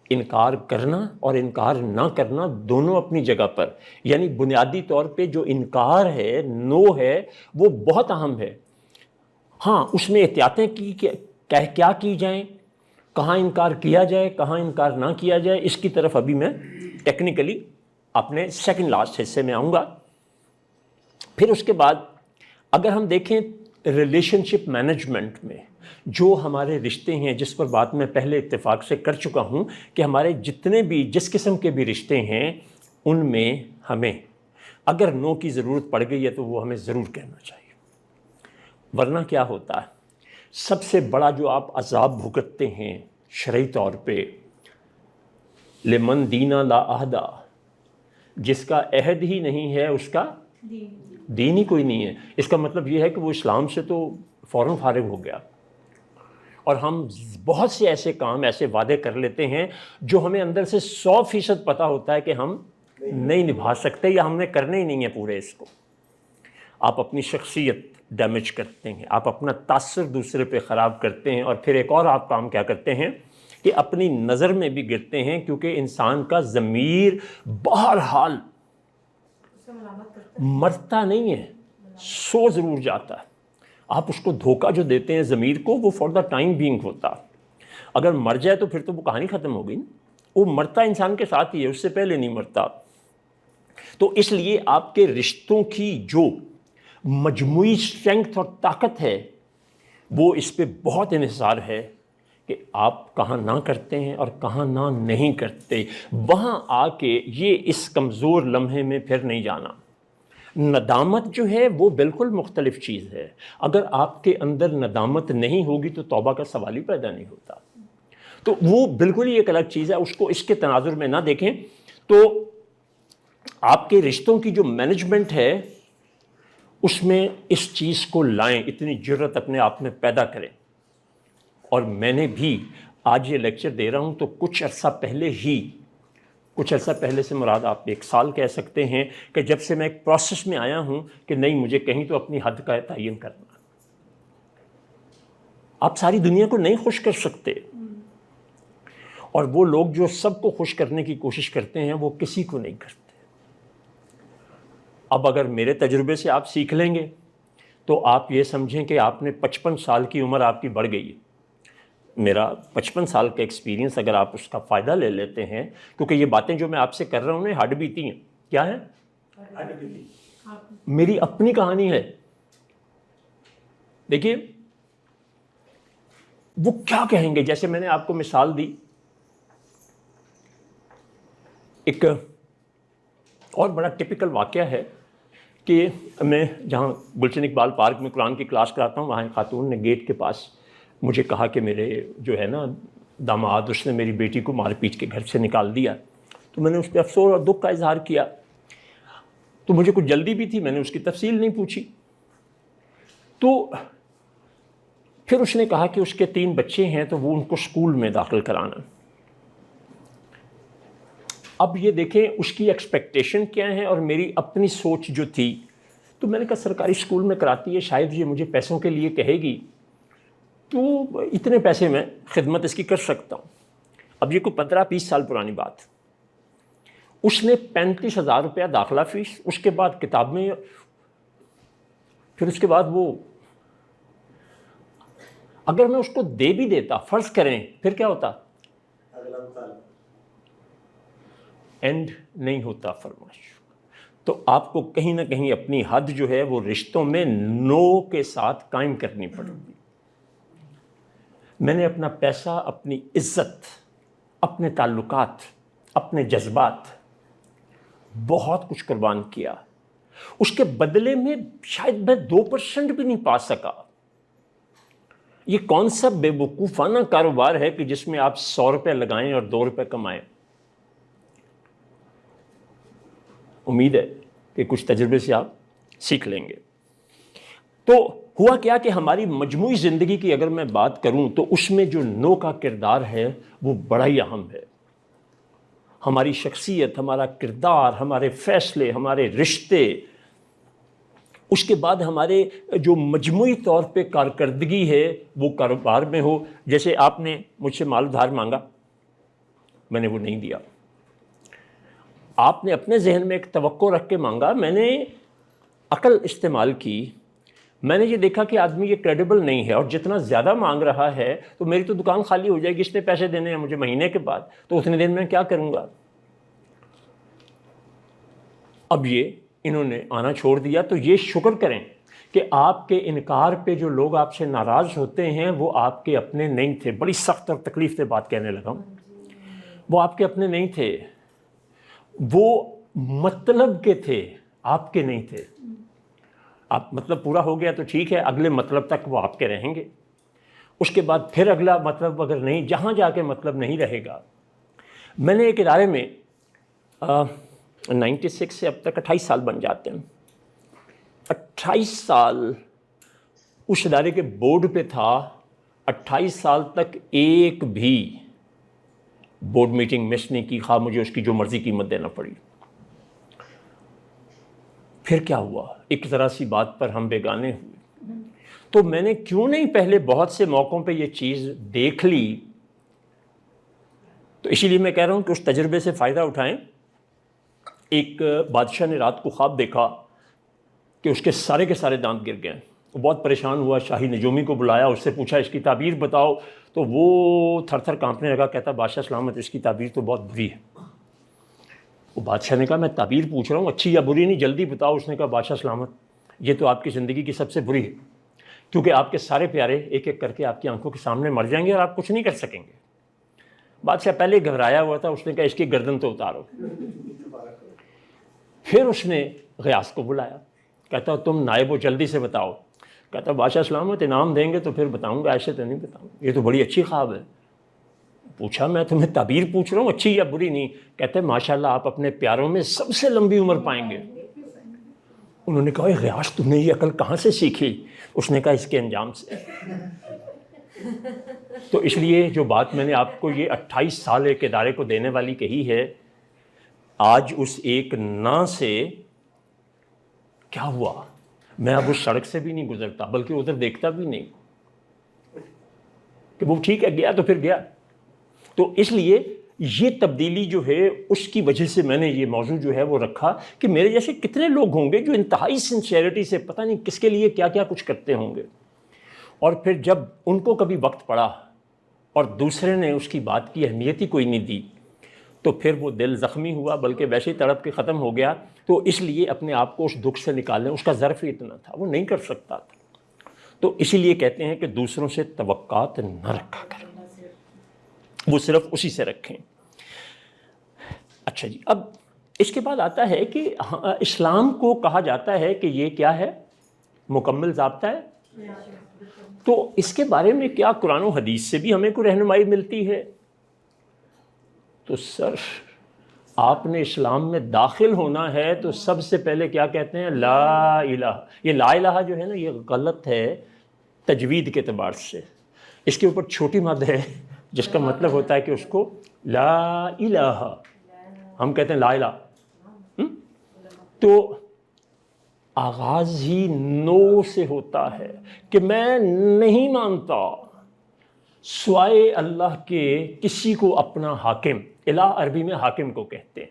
انکار کرنا اور انکار نہ کرنا دونوں اپنی جگہ پر، یعنی بنیادی طور پہ جو انکار ہے، نو ہے، وہ بہت اہم ہے. ہاں اس میں احتیاطیں کیا کی جائیں، کہاں انکار کیا جائے، کہاں انکار نہ کیا جائے، اس کی طرف ابھی میں ٹیکنیکلی اپنے سیکنڈ لاسٹ حصے میں آؤں گا. پھر اس کے بعد اگر ہم دیکھیں ریلیشن شپ مینجمنٹ میں جو ہمارے رشتے ہیں، جس پر بات میں پہلے اتفاق سے کر چکا ہوں کہ ہمارے جتنے بھی جس قسم کے بھی رشتے ہیں ان میں ہمیں اگر نو کی ضرورت پڑ گئی ہے تو وہ ہمیں ضرور کہنا چاہیے، ورنہ کیا ہوتا ہے سب سے بڑا جو آپ عذاب بھگتتے ہیں شرعی طور پہ، لمن دینا لا عہدہ، جس کا عہد ہی نہیں ہے اس کا دین ہی کوئی نہیں ہے. اس کا مطلب یہ ہے کہ وہ اسلام سے تو فوراً فارغ ہو گیا. اور ہم بہت سے ایسے کام، ایسے وعدے کر لیتے ہیں جو ہمیں اندر سے 100% پتہ ہوتا ہے کہ ہم نہیں نبھا سکتے یا ہم نے کرنے ہی نہیں ہے پورے اس کو۔ آپ اپنی شخصیت ڈیمیج کرتے ہیں، آپ اپنا تاثر دوسرے پہ خراب کرتے ہیں، اور پھر ایک اور آپ کام کیا کرتے ہیں کہ اپنی نظر میں بھی گرتے ہیں، کیونکہ انسان کا ضمیر بہرحال اسے ملامت کرتا مرتا نہیں ہے، سو ضرور جاتا ہے۔ آپ اس کو دھوکہ جو دیتے ہیں ضمیر کو، وہ فار دا ٹائم بینگ ہوتا۔ اگر مر جائے تو پھر تو وہ کہانی ختم ہو گئی نا۔ وہ مرتا انسان کے ساتھ ہی ہے، اس سے پہلے نہیں مرتا۔ تو اس لیے آپ کے رشتوں کی جو مجموعی اسٹرینگتھ اور طاقت ہے وہ اس پہ بہت انحصار ہے کہ آپ کہاں نہ کرتے ہیں اور کہاں نہ نہیں کرتے۔ وہاں آ کے یہ اس کمزور لمحے میں پھر نہیں جانا۔ ندامت جو ہے وہ بالکل مختلف چیز ہے۔ اگر آپ کے اندر ندامت نہیں ہوگی تو توبہ کا سوال ہی پیدا نہیں ہوتا۔ تو وہ بالکل ہی ایک الگ چیز ہے، اس کو اس کے تناظر میں نہ دیکھیں۔ تو آپ کے رشتوں کی جو مینجمنٹ ہے اس میں اس چیز کو لائیں، اتنی جرت اپنے آپ میں پیدا کریں۔ اور میں نے بھی آج یہ لیکچر دے رہا ہوں تو کچھ عرصہ پہلے سے مراد آپ 1 سال کہہ سکتے ہیں کہ جب سے میں ایک پروسیس میں آیا ہوں کہ نہیں، مجھے کہیں تو اپنی حد کا تعین کرنا۔ آپ ساری دنیا کو نہیں خوش کر سکتے، اور وہ لوگ جو سب کو خوش کرنے کی کوشش کرتے ہیں وہ کسی کو نہیں کرتے۔ اب اگر میرے تجربے سے آپ سیکھ لیں گے تو آپ یہ سمجھیں کہ آپ نے 55 سال کی عمر آپ کی بڑھ گئی ہے۔ میرا 55 سال کا ایکسپیرینس اگر آپ اس کا فائدہ لے لیتے ہیں، کیونکہ یہ باتیں جو میں آپ سے کر رہا ہوں ہڈ بیتی ہیں۔ کیا ہے؟ میری اپنی کہانی ہے۔ دیکھیے وہ کیا کہیں گے، جیسے میں نے آپ کو مثال دی، ایک اور بڑا ٹپیکل واقعہ ہے کہ میں جہاں گلشن اقبال پارک میں قرآن کی کلاس کراتا ہوں، وہاں ایک خاتون نے گیٹ کے پاس مجھے کہا کہ میرے جو ہے نا داماد، اس نے میری بیٹی کو مار پیٹ کے گھر سے نکال دیا۔ تو میں نے اس پہ افسوس اور دکھ کا اظہار کیا، تو مجھے کچھ جلدی بھی تھی، میں نے اس کی تفصیل نہیں پوچھی۔ تو پھر اس نے کہا کہ اس کے 3 بچے ہیں تو وہ ان کو اسکول میں داخل کرانا۔ اب یہ دیکھیں اس کی ایکسپیکٹیشن کیا ہے اور میری اپنی سوچ جو تھی۔ تو میں نے کہا سرکاری اسکول میں کراتی ہے، شاید یہ مجھے پیسوں کے لیے کہے گی، تو اتنے پیسے میں خدمت اس کی کر سکتا ہوں۔ اب یہ کوئی 15-20 سال پرانی بات۔ اس نے 35,000 روپیہ داخلہ فیس، اس کے بعد کتابیں، پھر اس کے بعد وہ، اگر میں اس کو دے بھی دیتا، فرض کریں، پھر کیا ہوتا؟ اینڈ نہیں ہوتا فرمائش۔ تو آپ کو کہیں نہ کہیں اپنی حد جو ہے وہ رشتوں میں نو کے ساتھ قائم کرنی پڑے گی۔ میں نے اپنا پیسہ، اپنی عزت، اپنے تعلقات، اپنے جذبات، بہت کچھ قربان کیا۔ اس کے بدلے میں شاید میں 2% بھی نہیں پا سکا۔ یہ کون سا بے وقوفانہ کاروبار ہے کہ جس میں آپ 100 روپے لگائیں اور 2 روپے کمائیں؟ امید ہے کہ کچھ تجربے سے آپ سیکھ لیں گے۔ تو ہوا کیا کہ ہماری مجموعی زندگی کی اگر میں بات کروں تو اس میں جو نو کا کردار ہے وہ بڑا ہی اہم ہے۔ ہماری شخصیت، ہمارا کردار، ہمارے فیصلے، ہمارے رشتے، اس کے بعد ہمارے جو مجموعی طور پہ کارکردگی ہے وہ کاروبار میں ہو۔ جیسے آپ نے مجھ سے مال ادھار مانگا، میں نے وہ نہیں دیا۔ آپ نے اپنے ذہن میں ایک توقع رکھ کے مانگا، میں نے عقل استعمال کی، میں نے یہ دیکھا کہ آدمی یہ کریڈیبل نہیں ہے اور جتنا زیادہ مانگ رہا ہے تو میری تو دکان خالی ہو جائے گی، اس نے پیسے دینے ہیں مجھے مہینے کے بعد، تو اتنے دن میں کیا کروں گا؟ اب یہ انہوں نے آنا چھوڑ دیا۔ تو یہ شکر کریں کہ آپ کے انکار پہ جو لوگ آپ سے ناراض ہوتے ہیں وہ آپ کے اپنے نہیں تھے۔ بڑی سخت اور تکلیف سے بات کہنے لگا ہوں، وہ آپ کے اپنے نہیں تھے، وہ مطلب کے تھے، آپ کے نہیں تھے۔ آپ مطلب پورا ہو گیا تو ٹھیک ہے، اگلے مطلب تک وہ آپ کے رہیں گے، اس کے بعد پھر اگلا مطلب اگر نہیں، جہاں جا کے مطلب نہیں رہے گا۔ میں نے ایک ادارے میں 96 سے اب تک 28 سال بن جاتے ہیں، 28 سال اس ادارے کے بورڈ پہ تھا 28 سال تک ایک بھی بورڈ میٹنگ مس نہیں کی، خواہ مجھے اس کی جو مرضی قیمت دینا پڑی۔ پھر کیا ہوا؟ ایک ذرا سی بات پر ہم بیگانے ہوئے، تو میں نے کیوں نہیں پہلے بہت سے موقعوں پہ یہ چیز دیکھ لی۔ تو اسی لیے میں کہہ رہا ہوں کہ اس تجربے سے فائدہ اٹھائیں۔ ایک بادشاہ نے رات کو خواب دیکھا کہ اس کے سارے دانت گر گئے۔ وہ بہت پریشان ہوا، شاہی نجومی کو بلایا، اس سے پوچھا اس کی تعبیر بتاؤ، تو وہ تھر تھر کانپنے لگا، کہتا بادشاہ سلامت اس کی تعبیر تو بہت بری ہے۔ وہ بادشاہ نے کہا میں تعبیر پوچھ رہا ہوں، اچھی یا بری نہیں، جلدی بتاؤ۔ اس نے کہا بادشاہ سلامت یہ تو آپ کی زندگی کی سب سے بری ہے، کیونکہ آپ کے سارے پیارے ایک ایک کر کے آپ کی آنکھوں کے سامنے مر جائیں گے اور آپ کچھ نہیں کر سکیں گے۔ بادشاہ پہلے گھبرایا ہوا تھا، اس نے کہا اس کی گردن تو اتارو۔ پھر اس نے غیاث کو بلایا، کہتا تم نائب ہو جلدی سے بتاؤ۔ کہتا بادشاہ سلامت انعام دیں گے تو پھر بتاؤں گا، ایسے تو نہیں بتاؤں گا، یہ تو بڑی اچھی خواب ہے۔ پوچھا میں تمہیں تعبیر پوچھ رہا ہوں، اچھی یا بری نہیں؟ کہتے ماشاءاللہ آپ اپنے پیاروں میں سب سے لمبی عمر پائیں گے۔ انہوں نے کہا غیاث تم نے یہ عقل کہاں سے سیکھی؟ اس نے کہا اس کے انجام سے۔ تو اس لیے جو بات میں نے آپ کو یہ 28 سال ایک ادارے کو دینے والی کہی ہے، آج اس ایک نا سے کیا ہوا؟ میں اب اس سڑک سے بھی نہیں گزرتا، بلکہ ادھر دیکھتا بھی نہیں کہ وہ ٹھیک ہے گیا تو پھر گیا۔ تو اس لیے یہ تبدیلی جو ہے اس کی وجہ سے میں نے یہ موضوع جو ہے وہ رکھا کہ میرے جیسے کتنے لوگ ہوں گے جو انتہائی سنسیئرٹی سے پتہ نہیں کس کے لیے کیا کیا کچھ کرتے ہوں گے، اور پھر جب ان کو کبھی وقت پڑا اور دوسرے نے اس کی بات کی اہمیت ہی کوئی نہیں دی تو پھر وہ دل زخمی ہوا، بلکہ ویسے ہی تڑپ کے ختم ہو گیا۔ تو اس لیے اپنے آپ کو اس دکھ سے نکالنے، اس کا ظرف ہی اتنا تھا، وہ نہیں کر سکتا تھا۔ تو اسی لیے کہتے ہیں کہ دوسروں سے توقعات نہ رکھا کریں، وہ صرف اسی سے رکھیں۔ اچھا جی، اب اس کے بعد آتا ہے کہ اسلام کو کہا جاتا ہے کہ یہ کیا ہے؟ مکمل ضابطہ ہے۔ تو اس کے بارے میں کیا قرآن و حدیث سے بھی ہمیں کوئی رہنمائی ملتی ہے؟ تو سر آپ نے اسلام میں داخل ہونا ہے تو سب سے پہلے کیا کہتے ہیں؟ لا الہ۔ یہ لا الہ جو ہے نا یہ غلط ہے تجوید کے اعتبار سے، اس کے اوپر چھوٹی مد ہے جس کا مطلب ہوتا ہے کہ اس کو لا الہ، ہم کہتے ہیں لا الہ۔ تو آغاز ہی نو سے ہوتا ہے کہ میں نہیں مانتا سوائے اللہ کے کسی کو اپنا حاکم۔ الہ عربی میں حاکم کو کہتے ہیں،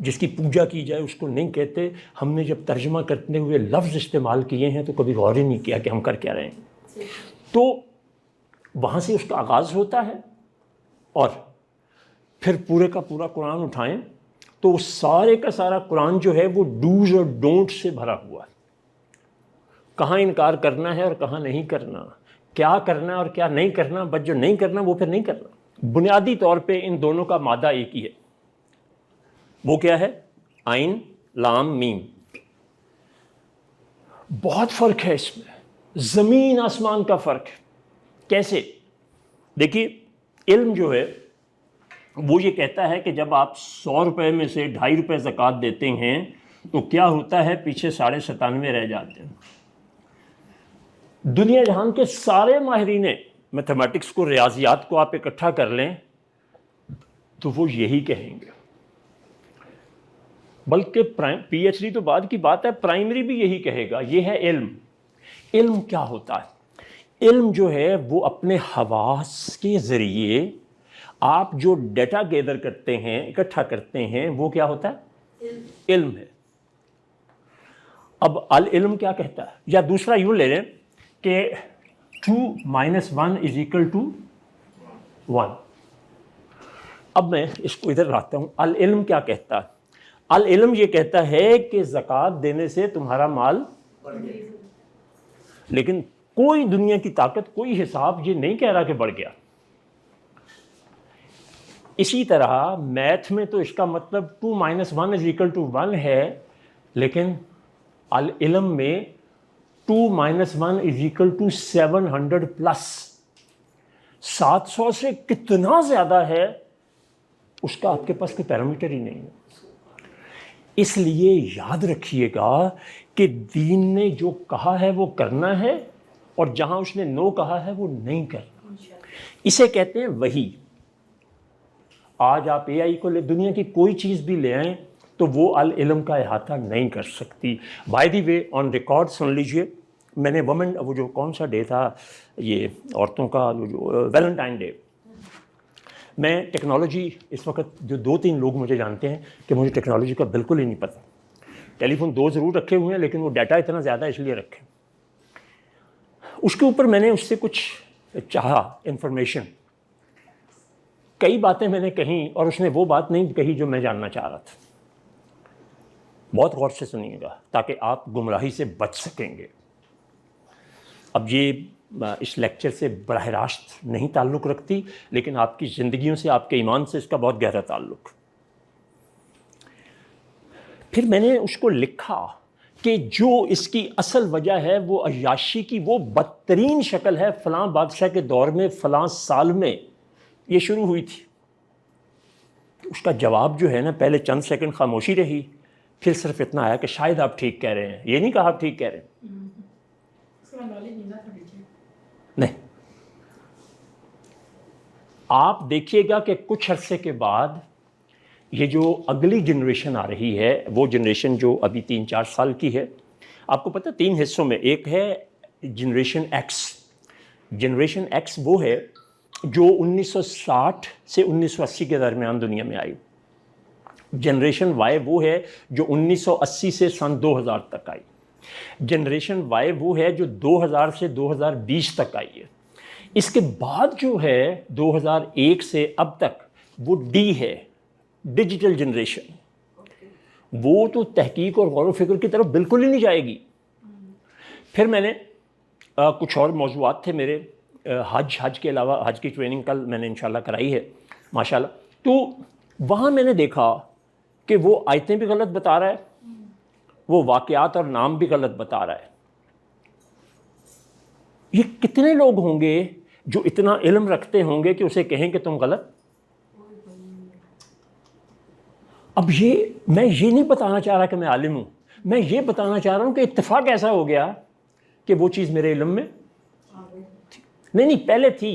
جس کی پوجا کی جائے اس کو نہیں کہتے۔ ہم نے جب ترجمہ کرتے ہوئے لفظ استعمال کیے ہیں تو کبھی غور ہی نہیں کیا کہ ہم کر کیا رہے ہیں۔ تو وہاں سے اس کا آغاز ہوتا ہے، اور پھر پورے کا پورا قرآن اٹھائیں تو سارے کا سارا قرآن جو ہے وہ ڈوز اور ڈونٹ سے بھرا ہوا ہے۔ کہاں انکار کرنا ہے اور کہاں نہیں کرنا، کیا کرنا اور کیا نہیں کرنا، بس جو نہیں کرنا وہ پھر نہیں کرنا۔ بنیادی طور پہ ان دونوں کا مادہ ایک ہی ہے، وہ کیا ہے؟ عین لام میم۔ بہت فرق ہے اس میں، زمین آسمان کا فرق ہے۔ کیسے؟ دیکھیے علم جو ہے وہ یہ کہتا ہے کہ جب آپ 100 روپے میں سے 2.5 روپے زکوٰۃ دیتے ہیں تو کیا ہوتا ہے؟ پیچھے 97.5 رہ جاتے ہیں۔ دنیا جہان کے سارے ماہرین میتھمیٹکس کو، ریاضیات کو آپ اکٹھا کر لیں تو وہ یہی کہیں گے، بلکہ پی ایچ ڈی تو بعد کی بات ہے، پرائمری بھی یہی کہے گا۔ یہ ہے علم۔ علم کیا ہوتا ہے؟ علم جو ہے وہ اپنے حواس کے ذریعے آپ جو ڈیٹا گیدر کرتے ہیں، اکٹھا کرتے ہیں، وہ کیا ہوتا ہے؟ علم ہے۔ اب العلم کیا کہتا ہے؟ یا دوسرا یوں لے لیں کہ 2 - 1 = 1۔ اب میں اس کو ادھر لاتا ہوں۔ العلم کیا کہتا ہے؟ العلم یہ کہتا ہے کہ زکوٰۃ دینے سے تمہارا مال بڑھ گیا، لیکن کوئی دنیا کی طاقت، کوئی حساب یہ نہیں کہہ رہا کہ بڑھ گیا۔ اسی طرح میتھ میں تو اس کا مطلب 2 - 1 = 1 ہے، لیکن العلم میں 2 - 1 = 700+۔ 700 سے کتنا زیادہ ہے اس کا آپ کے پاس کوئی پیرامیٹر ہی نہیں ہے۔ اس لیے یاد رکھیے گا کہ دین نے جو کہا ہے وہ کرنا ہے، اور جہاں اس نے نو کہا ہے وہ نہیں کرنا. اسے کہتے ہیں وحی. آج آپ اے آئی کو لے, دنیا کی کوئی چیز بھی لے آئیں تو وہ العلم کا احاطہ نہیں کر سکتی. By the way on record سن لیجئے, میں نے وومن, وہ جو کون سا ڈے تھا یہ عورتوں کا, جو ویلنٹائن ڈے, میں ٹیکنالوجی اس وقت جو 2-3 لوگ مجھے جانتے ہیں کہ مجھے ٹیکنالوجی کا بالکل ہی نہیں پتہ. ٹیلی فون 2 ضرور رکھے ہوئے ہیں لیکن وہ ڈیٹا اتنا زیادہ اس لیے رکھے. اس کے اوپر میں نے اس سے کچھ چاہا انفارمیشن, کئی باتیں میں نے کہیں اور اس نے وہ بات نہیں کہی جو میں جاننا چاہ رہا تھا. بہت غور سے سنیے گا تاکہ آپ گمراہی سے بچ سکیں گے. اب یہ اس لیکچر سے براہ راست نہیں تعلق رکھتی لیکن آپ کی زندگیوں سے, آپ کے ایمان سے اس کا بہت گہرا تعلق. پھر میں نے اس کو لکھا کہ جو اس کی اصل وجہ ہے وہ عیاشی کی وہ بدترین شکل ہے, فلاں بادشاہ کے دور میں فلاں سال میں یہ شروع ہوئی تھی. اس کا جواب جو ہے نا, پہلے چند سیکنڈ خاموشی رہی, پھر صرف اتنا آیا کہ شاید آپ ٹھیک کہہ رہے ہیں. یہ نہیں کہا آپ ٹھیک کہہ رہے ہیں, نہیں. آپ دیکھیے گا کہ کچھ عرصے کے بعد یہ جو اگلی جنریشن آ رہی ہے, وہ جنریشن جو ابھی 3-4 سال کی ہے, آپ کو پتہ 3 حصوں میں, ایک ہے جنریشن ایکس. جنریشن ایکس وہ ہے جو 1960 سے 1980 کے درمیان دنیا میں آئی. جنریشن وائی وہ ہے جو 1980 سے سن 2000 تک آئی. جنریشن وائی وہ ہے جو 2000 سے 2020 تک آئی ہے. اس کے بعد جو ہے 2001 سے اب تک وہ ڈی ہے, ڈیجیٹل جنریشن. وہ تو تحقیق اور غور و فکر کی طرف بالکل ہی نہیں جائے گی. پھر میں نے کچھ اور موضوعات تھے میرے, حج کے علاوہ, حج کی ٹریننگ کل میں نے انشاءاللہ کرائی ہے ماشاءاللہ. تو وہاں میں نے دیکھا کہ وہ آیتیں بھی غلط بتا رہا ہے, وہ واقعات اور نام بھی غلط بتا رہا ہے. یہ کتنے لوگ ہوں گے جو اتنا علم رکھتے ہوں گے کہ اسے کہیں کہ تم غلط. اب میں یہ نہیں بتانا چاہ رہا کہ میں عالم ہوں, میں یہ بتانا چاہ رہا ہوں کہ اتفاق ایسا ہو گیا کہ وہ چیز میرے علم میں نہیں پہلے تھی.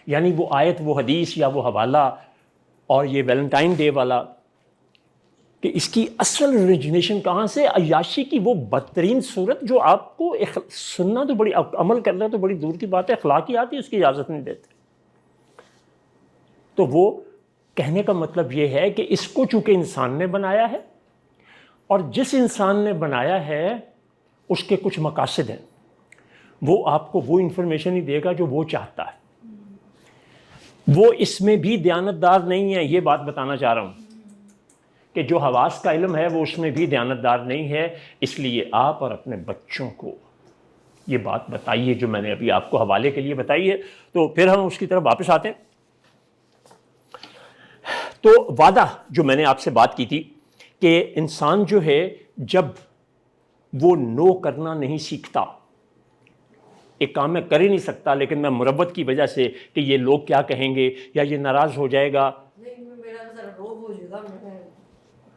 یعنی وہ آیت, وہ حدیث یا وہ حوالہ اور یہ ویلنٹائن ڈے والا, کہ اس کی اصل اوریجنیشن کہاں سے, عیاشی کی وہ بدترین صورت جو آپ کو سننا تو بڑی, عمل کرنا تو بڑی دور کی بات ہے, اخلاقیات ہی اس کی اجازت نہیں دیتے. تو وہ کہنے کا مطلب یہ ہے کہ اس کو چونکہ انسان نے بنایا ہے, اور جس انسان نے بنایا ہے اس کے کچھ مقاصد ہیں, وہ آپ کو وہ انفارمیشن ہی دے گا جو وہ چاہتا ہے. وہ اس میں بھی دیانتدار نہیں ہے, یہ بات بتانا چاہ رہا ہوں کہ جو حواس کا علم ہے وہ اس میں بھی دیانتدار نہیں ہے. اس لیے آپ اور اپنے بچوں کو یہ بات بتائیے جو میں نے ابھی آپ کو حوالے کے لیے بتائی ہے. تو پھر ہم اس کی طرف واپس آتے ہیں. تو وعدہ جو میں نے آپ سے بات کی تھی کہ انسان جو ہے جب وہ نو کرنا نہیں سیکھتا, ایک کام میں کر ہی نہیں سکتا لیکن میں مربت کی وجہ سے کہ یہ لوگ کیا کہیں گے یا یہ ناراض ہو جائے گا,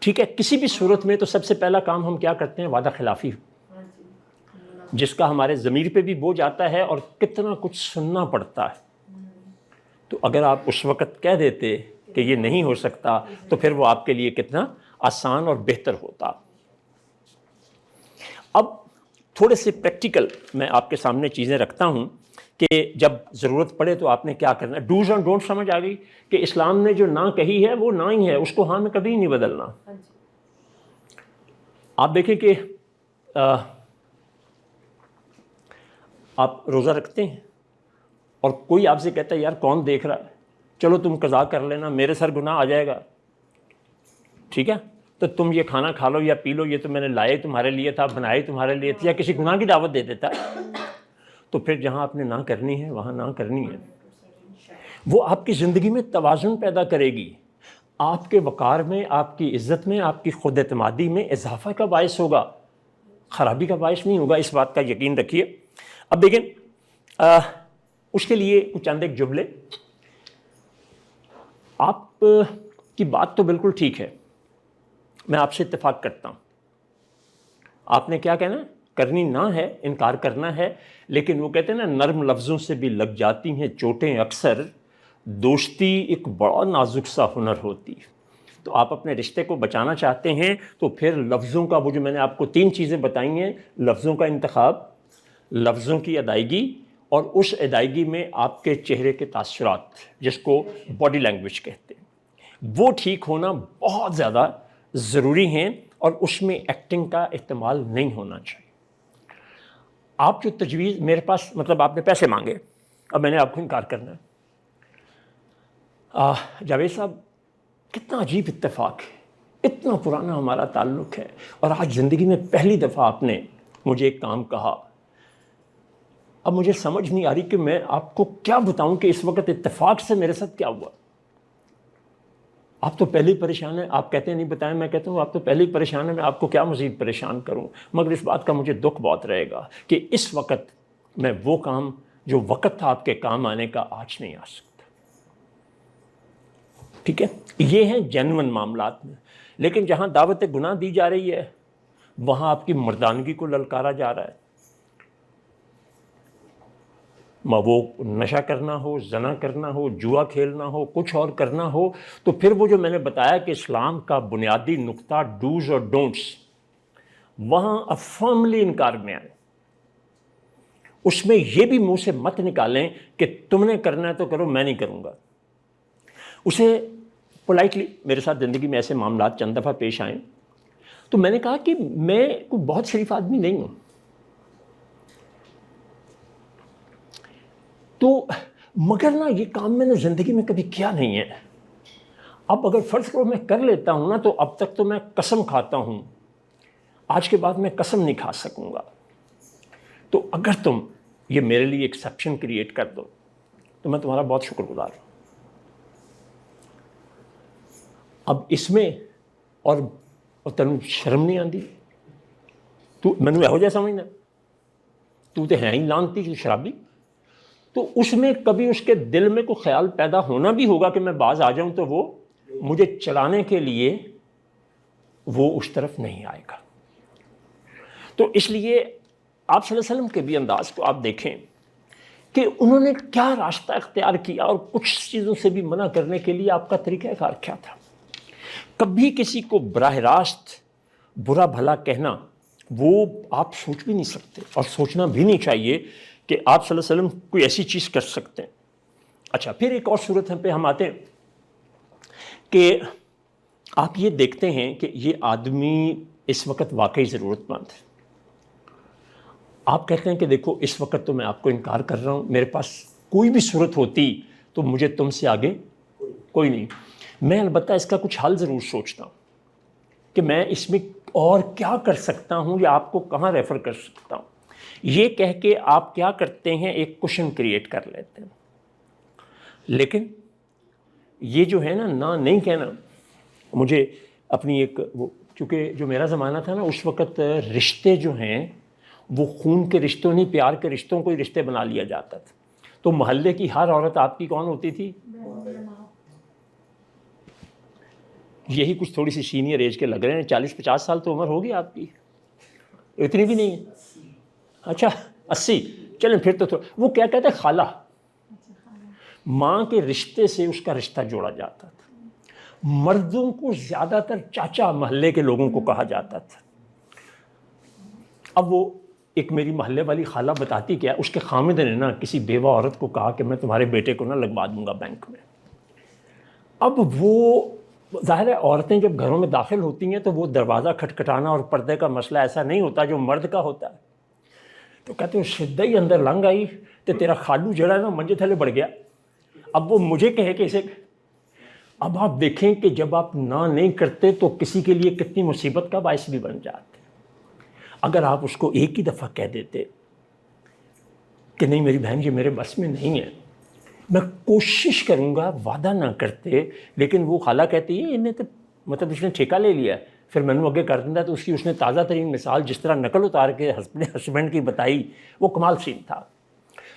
ٹھیک ہے, کسی بھی صورت میں تو سب سے پہلا کام ہم کیا کرتے ہیں, وعدہ خلافی, جس کا ہمارے ضمیر پہ بھی بوجھ آتا ہے اور کتنا کچھ سننا پڑتا ہے. تو اگر آپ اس وقت کہہ دیتے کہ یہ نہیں ہو سکتا تو پھر وہ آپ کے لیے کتنا آسان اور بہتر ہوتا. اب تھوڑے سے پریکٹیکل میں آپ کے سامنے چیزیں رکھتا ہوں کہ جب ضرورت پڑے تو آپ نے کیا کرنا ہے. ڈوز اینڈ ڈونٹ سمجھ آ گئی کہ اسلام نے جو نہ کہی ہے وہ نہ ہی ہے, اس کو ہاں میں کبھی نہیں بدلنا. آپ دیکھیں کہ آپ روزہ رکھتے ہیں اور کوئی آپ سے کہتا ہے یار کون دیکھ رہا ہے, چلو تم قضا کر لینا, میرے سر گناہ آ جائے گا, ٹھیک ہے, تو تم یہ کھانا کھا لو یا پی لو, یہ تو میں نے لائے تمہارے لیے تھا, بنائے تمہارے لیے تھا, یا کسی گناہ کی دعوت دے دیتا, تو پھر جہاں آپ نے نہ کرنی ہے وہاں نہ کرنی ہے. وہ آپ کی زندگی میں توازن پیدا کرے گی, آپ کے وقار میں, آپ کی عزت میں, آپ کی خود اعتمادی میں اضافہ کا باعث ہوگا, خرابی کا باعث نہیں ہوگا, اس بات کا یقین رکھیے. اب دیکھیں اس کے لیے کچھ چند ایک جملے. آپ کی بات تو بالکل ٹھیک ہے, میں آپ سے اتفاق کرتا ہوں. آپ نے کیا کہنا ہے, کرنی نہ ہے، انکار کرنا ہے، لیکن وہ کہتے ہیں نا نرم لفظوں سے بھی لگ جاتی ہیں چوٹیں اکثر، دوستی ایک بڑا نازک سا ہنر ہوتی ہے۔ تو آپ اپنے رشتے کو بچانا چاہتے ہیں تو پھر لفظوں کا وہ جو میں نے آپ کو 3 چیزیں بتائی ہیں، لفظوں کا انتخاب، لفظوں کی ادائیگی، اور اس ادائیگی میں آپ کے چہرے کے تاثرات جس کو باڈی لینگویج کہتے ہیں، وہ ٹھیک ہونا بہت زیادہ ضروری ہیں، اور اس میں ایکٹنگ کا استعمال نہیں ہونا چاہیے۔ آپ جو تجویز میرے پاس، مطلب آپ نے پیسے مانگے، اب میں نے آپ کو انکار کرنا ہے۔ جاوید صاحب، کتنا عجیب اتفاق ہے، اتنا پرانا ہمارا تعلق ہے، اور آج زندگی میں پہلی دفعہ آپ نے مجھے ایک کام کہا۔ اب مجھے سمجھ نہیں آ رہی کہ میں آپ کو کیا بتاؤں کہ اس وقت اتفاق سے میرے ساتھ کیا ہوا۔ آپ تو پہلے ہی پریشان ہیں، آپ کہتے ہیں نہیں بتائیں، میں کہتا ہوں آپ تو پہلے ہی پریشان ہیں، میں آپ کو کیا مزید پریشان کروں۔ مگر اس بات کا مجھے دکھ بہت رہے گا کہ اس وقت میں وہ کام جو وقت تھا آپ کے کام آنے کا، آج نہیں آ سکتا۔ ٹھیک ہے، یہ ہیں جینون معاملات میں۔ لیکن جہاں دعوت گناہ دی جا رہی ہے وہاں آپ کی مردانگی کو للکارا جا رہا ہے، وہ نشہ کرنا ہو، زنا کرنا ہو، جوا کھیلنا ہو، کچھ اور کرنا ہو، تو پھر وہ جو میں نے بتایا کہ اسلام کا بنیادی نقطہ ڈوز اور ڈونٹس، وہاں اب فرملی انکار میں آئے۔ اس میں یہ بھی منہ سے مت نکالیں کہ تم نے کرنا ہے تو کرو، میں نہیں کروں گا۔ اسے پولائٹلی، میرے ساتھ زندگی میں ایسے معاملات چند دفعہ پیش آئیں تو میں نے کہا کہ میں کوئی بہت شریف آدمی نہیں ہوں، تو مگر نا یہ کام میں نے زندگی میں کبھی کیا نہیں ہے۔ اب اگر فرض کرو میں کر لیتا ہوں نا، تو اب تک تو میں قسم کھاتا ہوں، آج کے بعد میں قسم نہیں کھا سکوں گا۔ تو اگر تم یہ میرے لیے ایکسیپشن کریٹ کر دو تو میں تمہارا بہت شکر گزار ہوں۔ اب اس میں اور تینوں شرم نہیں آتی؟ تو میں نے یہو جہ سمجھنا تو ہے ہی لانتی شرابی، تو اس میں کبھی اس کے دل میں کوئی خیال پیدا ہونا بھی ہوگا کہ میں باز آ جاؤں تو وہ مجھے چلانے کے لیے وہ اس طرف نہیں آئے گا۔ تو اس لیے آپ صلی اللہ علیہ وسلم کے بھی انداز کو آپ دیکھیں کہ انہوں نے کیا راستہ اختیار کیا، اور کچھ چیزوں سے بھی منع کرنے کے لیے آپ کا طریقہ کار کیا تھا۔ کبھی کسی کو براہ راست برا بھلا کہنا وہ آپ سوچ بھی نہیں سکتے، اور سوچنا بھی نہیں چاہیے کہ آپ صلی اللہ علیہ وسلم کوئی ایسی چیز کر سکتے ہیں۔ اچھا، پھر ایک اور صورت پہ ہم آتے ہیں کہ آپ یہ دیکھتے ہیں کہ یہ آدمی اس وقت واقعی ضرورت مند ہے۔ آپ کہتے ہیں کہ دیکھو اس وقت تو میں آپ کو انکار کر رہا ہوں، میرے پاس کوئی بھی صورت ہوتی تو مجھے تم سے آگے کوئی نہیں۔ میں البتہ اس کا کچھ حل ضرور سوچتا ہوں کہ میں اس میں اور کیا کر سکتا ہوں یا آپ کو کہاں ریفر کر سکتا ہوں۔ یہ کہہ کے آپ کیا کرتے ہیں، ایک کوشچن کریٹ کر لیتے ہیں۔ لیکن یہ جو ہے نا نہیں کہنا، مجھے اپنی ایک وہ، چونکہ جو میرا زمانہ تھا نا اس وقت رشتے جو ہیں وہ خون کے رشتوں نہیں، پیار کے رشتوں کو ہی رشتے بنا لیا جاتا تھا۔ تو محلے کی ہر عورت آپ کی کون ہوتی تھی؟ یہی کچھ تھوڑی سی سینئر ایج کے لگ رہے ہیں، 40-50 سال تو عمر ہوگی آپ کی، اتنی بھی نہیں ہے۔ اچھا 80، چلیں پھر تو وہ کیا کہتے ہیں، خالہ، ماں کے رشتے سے اس کا رشتہ جوڑا جاتا تھا۔ مردوں کو زیادہ تر چاچا محلے کے لوگوں کو کہا جاتا تھا۔ اب وہ ایک میری محلے والی خالہ بتاتی کیا، اس کے خامد نے نا کسی بیوہ عورت کو کہا کہ میں تمہارے بیٹے کو نا لگوا دوں گا بینک میں۔ اب وہ ظاہر ہے عورتیں جب گھروں میں داخل ہوتی ہیں تو وہ دروازہ کھٹکھٹانا اور پردے کا مسئلہ ایسا نہیں ہوتا جو مرد کا ہوتا ہے۔ تو کہتے ہیں سدھا ہی اندر لنگ آئی تو تیرا خالو جڑا ہے نا منجے تھلے بڑھ گیا۔ اب وہ مجھے کہے کہ اسے، اب آپ دیکھیں کہ جب آپ نہ نہیں کرتے تو کسی کے لیے کتنی مصیبت کا باعث بھی بن جاتے۔ اگر آپ اس کو ایک ہی دفعہ کہہ دیتے کہ نہیں میری بہن یہ میرے بس میں نہیں ہے، میں کوشش کروں گا، وعدہ نہ کرتے، لیکن وہ خالہ کہتی ہے انہیں تو مطلب اس نے ٹھیکہ لے لیا ہے، پھر میں نے آگے کر دیا۔ تو اس نے تازہ ترین مثال جس طرح نقل اتار کے ہسبینڈ کی بتائی وہ کمال سین تھا۔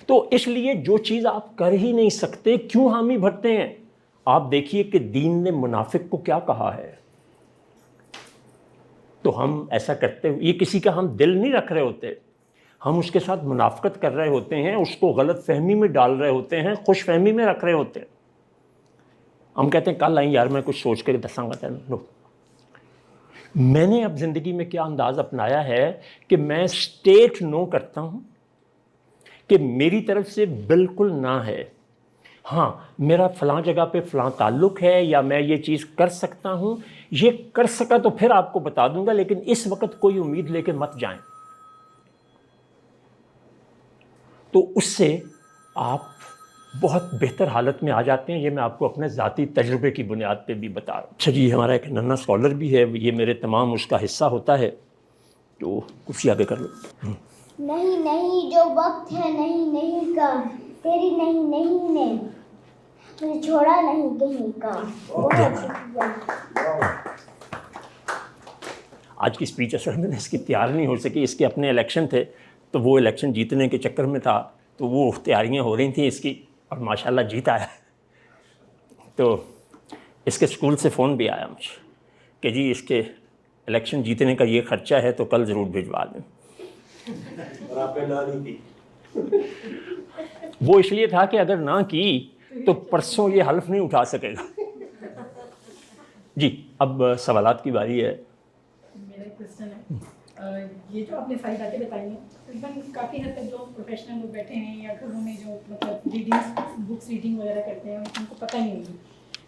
تو اس لیے جو چیز آپ کر ہی نہیں سکتے کیوں حامی بھرتے ہیں؟ آپ دیکھیے کہ دین نے منافق کو کیا کہا ہے، تو ہم ایسا کرتے ہوئے، یہ کسی کا ہم دل نہیں رکھ رہے ہوتے، ہم اس کے ساتھ منافقت کر رہے ہوتے ہیں، اس کو غلط فہمی میں ڈال رہے ہوتے ہیں، خوش فہمی میں رکھ رہے ہوتے ہیں. ہم کہتے ہیں کل آئیں یار میں کچھ سوچ کے دساں گا. نو، میں نے اب زندگی میں کیا انداز اپنایا ہے کہ میں اسٹیٹ نو کرتا ہوں کہ میری طرف سے بالکل نہ ہے. ہاں میرا فلاں جگہ پہ فلاں تعلق ہے یا میں یہ چیز کر سکتا ہوں، یہ کر سکا تو پھر آپ کو بتا دوں گا، لیکن اس وقت کوئی امید لے کے مت جائیں. تو اس سے آپ بہت بہتر حالت میں آ جاتے ہیں. یہ میں آپ کو اپنے ذاتی تجربے کی بنیاد پہ بھی بتا رہا ہوں. اچھا جی، ہمارا ایک ننا اسکالر بھی ہے، یہ میرے تمام اس کا حصہ ہوتا ہے. تو کچھ آگے کر لو. نہیں نہیں جو وقت ہے نہیں نہیں کا، تیری نہیں نہیں نے مجھے چھوڑا نہیں کہیں کا. بہت شکریہ. آج کی اسپیچ اصل میں اس کی تیار نہیں ہو سکی، اس کے اپنے الیکشن تھے تو وہ الیکشن جیتنے کے چکر میں تھا، تو وہ تیاریاں ہو رہی تھیں اس کی، اور ماشاءاللہ جیت آیا. تو اس کے اسکول سے فون بھی آیا مجھے کہ جی اس کے الیکشن جیتنے کا یہ خرچہ ہے تو کل ضرور بھجوا دیں. اور آپ نے نہ نہیں کی. وہ اس لیے تھا کہ اگر نہ کی تو پرسوں یہ حلف نہیں اٹھا سکے گا. جی اب سوالات کی باری ہے. میرا ایک کوشچن ہے، یہ جو آپ نے ساری باتیں بتائی ہیں تقریباً کافی حد تک جو پروفیشنل لوگ بیٹھے ہیں یا گھروں میں جو مطلب بکس ریڈنگ وغیرہ کرتے ہیں ان کو پتہ ہی نہیں ہے.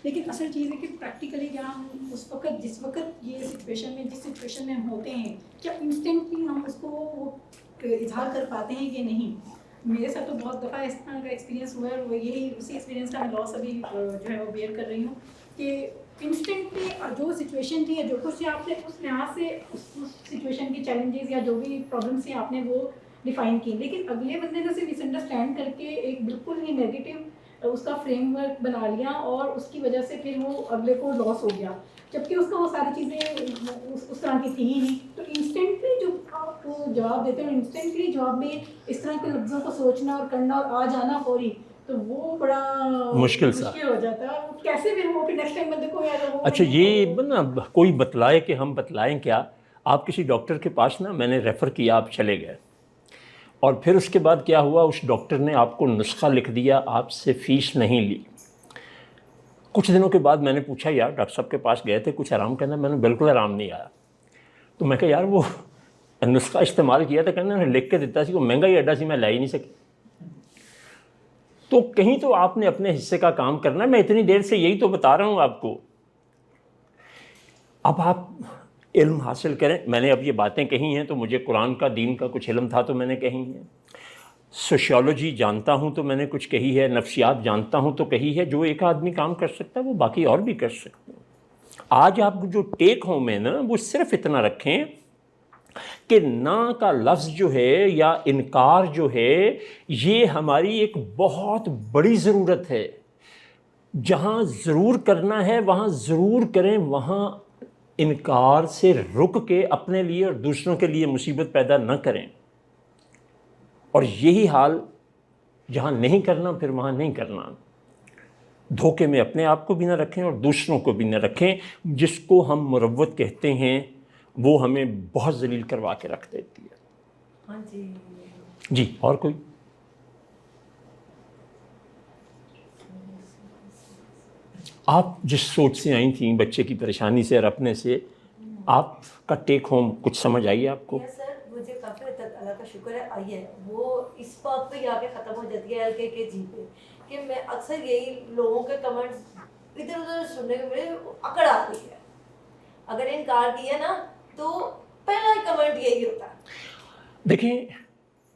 لیکن اصل چیز ہے کہ پریکٹیکلی کیا ہم اس وقت جس وقت یہ سچویشن میں جس سچویشن میں ہم ہوتے ہیں کیا انسٹنٹلی ہم اس کو اظہار کر پاتے ہیں کہ نہیں. میرے ساتھ تو بہت دفعہ اس طرح کا ایکسپیرینس ہوا ہے، وہ یہی اسی ایکسپیرینس کا میں لاس ابھی جو ہے وہ بیئر کر رہی ہوں کہ انسٹنٹلی جو سچویشن تھی یا جو کچھ آپ نے اس لحاظ سے اس سچویشن کی چیلنجز یا جو بھی پرابلمس تھیں آپ نے وہ ڈیفائن کی، لیکن اگلے بندے نے صرف مس انڈرسٹینڈ کر کے ایک بالکل ہی نیگیٹو اس کا فریم ورک بنا لیا اور اس کی وجہ سے پھر وہ اگلے کو لاس ہو گیا، جبکہ اس کا وہ ساری چیزیں اس طرح کی تھی ہی نہیں. تو انسٹنٹلی جو آپ جواب دیتے ہیں انسٹنٹلی جواب میں اس طرح کے لفظوں کو سوچنا اور کرنا اور آ جانا فوری، تو وہ بڑا مشکل ہو جاتا ہے. کیسے پھر وہ نیکسٹ ٹائم بندے کو اچھا یہ نا کوئی بتلائے کہ ہم بتلائیں کیا. آپ کسی ڈاکٹر کے پاس نا میں نے ریفر کیا، آپ چلے گئے، اور پھر اس کے بعد کیا ہوا، اس ڈاکٹر نے آپ کو نسخہ لکھ دیا، آپ سے فیس نہیں لی. کچھ دنوں کے بعد میں نے پوچھا یار ڈاکٹر صاحب کے پاس گئے تھے کچھ آرام کرنا، میں نے بالکل آرام نہیں آیا. تو میں کہا یار وہ نسخہ استعمال کیا تھا، کہنا لکھ کے دیتا سی، وہ مہنگا ہی ایڈا سی، میں لا ہی نہیں سکی. تو کہیں تو آپ نے اپنے حصے کا کام کرنا ہے. میں اتنی دیر سے یہی تو بتا رہا ہوں آپ کو. اب آپ علم حاصل کریں. میں نے اب یہ باتیں کہی ہیں تو مجھے قرآن کا دین کا کچھ علم تھا تو میں نے کہی ہیں، سوشیولوجی جانتا ہوں تو میں نے کچھ کہی ہے، نفسیات جانتا ہوں تو کہی ہے. جو ایک آدمی کام کر سکتا ہے وہ باقی اور بھی کر سکتے ہیں. آج آپ جو ٹیک ہوم ہے نا وہ صرف اتنا رکھیں کہ نہ کا لفظ جو ہے یا انکار جو ہے یہ ہماری ایک بہت بڑی ضرورت ہے. جہاں ضرور کرنا ہے وہاں ضرور کریں، وہاں انکار سے رک کے اپنے لیے اور دوسروں کے لیے مصیبت پیدا نہ کریں. اور یہی حال جہاں نہیں کرنا پھر وہاں نہیں کرنا. دھوکے میں اپنے آپ کو بھی نہ رکھیں اور دوسروں کو بھی نہ رکھیں. جس کو ہم مروت کہتے ہیں وہ ہمیں بہت ذلیل کروا کے رکھ دیتی ہے. ہاں جی جی اور کوئی؟ آپ جس سوچ سے آئی تھیں بچے کی پریشانی سے اور اپنے سے، آپ کا ٹیک ہوم کچھ سمجھ آئی آپ کو؟ سر مجھے کافی حد تک اللہ کا شکر ہے آئی ہے. وہ اس بات پہ ہی آ کے ختم ہو جاتی ہے LKG پہ کہ میں اکثر یہی لوگوں کے کمنٹس ادھر ادھر سننے کے مجھے اکڑ آتی ہے. اگر انکار کیا نا تو پہلا کمنٹ یہی ہوتا ہے. دیکھیں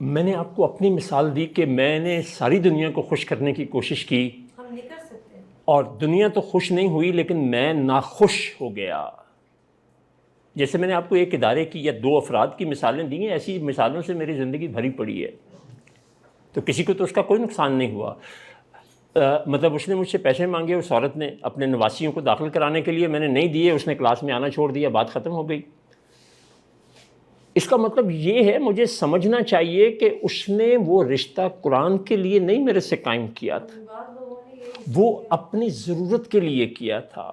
میں نے آپ کو اپنی مثال دی کہ میں نے ساری دنیا کو خوش کرنے کی کوشش کی ہم نہیں کر سکتے اور دنیا تو خوش نہیں ہوئی لیکن میں ناخوش ہو گیا. جیسے میں نے آپ کو ایک ادارے کی یا 2 افراد کی مثالیں دی ہیں، ایسی مثالوں سے میری زندگی بھری پڑی ہے. تو کسی کو تو اس کا کوئی نقصان نہیں ہوا. مطلب اس نے مجھ سے پیسے مانگے اس عورت نے اپنے نواسیوں کو داخل کرانے کے لیے، میں نے نہیں دیے، اس نے کلاس میں آنا چھوڑ دیا، بات ختم ہو گئی. اس کا مطلب یہ ہے مجھے سمجھنا چاہیے کہ اس نے وہ رشتہ قرآن کے لیے نہیں میرے سے قائم کیا تھا، وہ اپنی ضرورت کے لیے کیا تھا.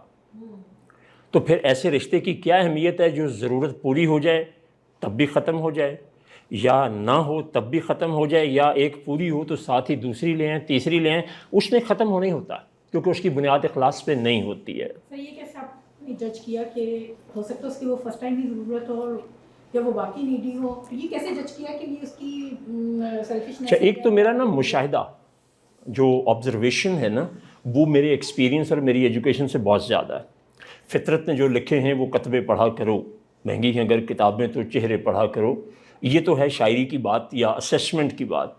تو پھر ایسے رشتے کی کیا اہمیت ہے جو ضرورت پوری ہو جائے تب بھی ختم ہو جائے، یا نہ ہو تب بھی ختم ہو جائے، یا ایک پوری ہو تو ساتھ ہی دوسری لے آئیں تیسری لے آئیں، اس میں ختم ہو نہیں ہوتا کیونکہ اس کی بنیاد اخلاص پہ نہیں ہوتی ہے۔ سر یہ کیسے آپ نے جج کیا کہ ہو سکتا ہے اس کی وہ فرسٹ ٹائم ہی ضرورت ہو یا وہ باقی نیڈی ہو، یہ کیسے جج کیا کہ یہ اس کی سیلفشنس؟ اچھا، ایک تو میرا نا مشاہدہ جو آبزرویشن ہے نا، وہ میرے ایکسپیرینس اور میری ایجوکیشن سے بہت زیادہ ہے۔ فطرت نے جو لکھے ہیں وہ کتبے پڑھا کرو، مہنگی ہیں اگر کتابیں تو چہرے پڑھا کرو، یہ تو ہے شاعری کی بات یا اسیسمنٹ کی بات۔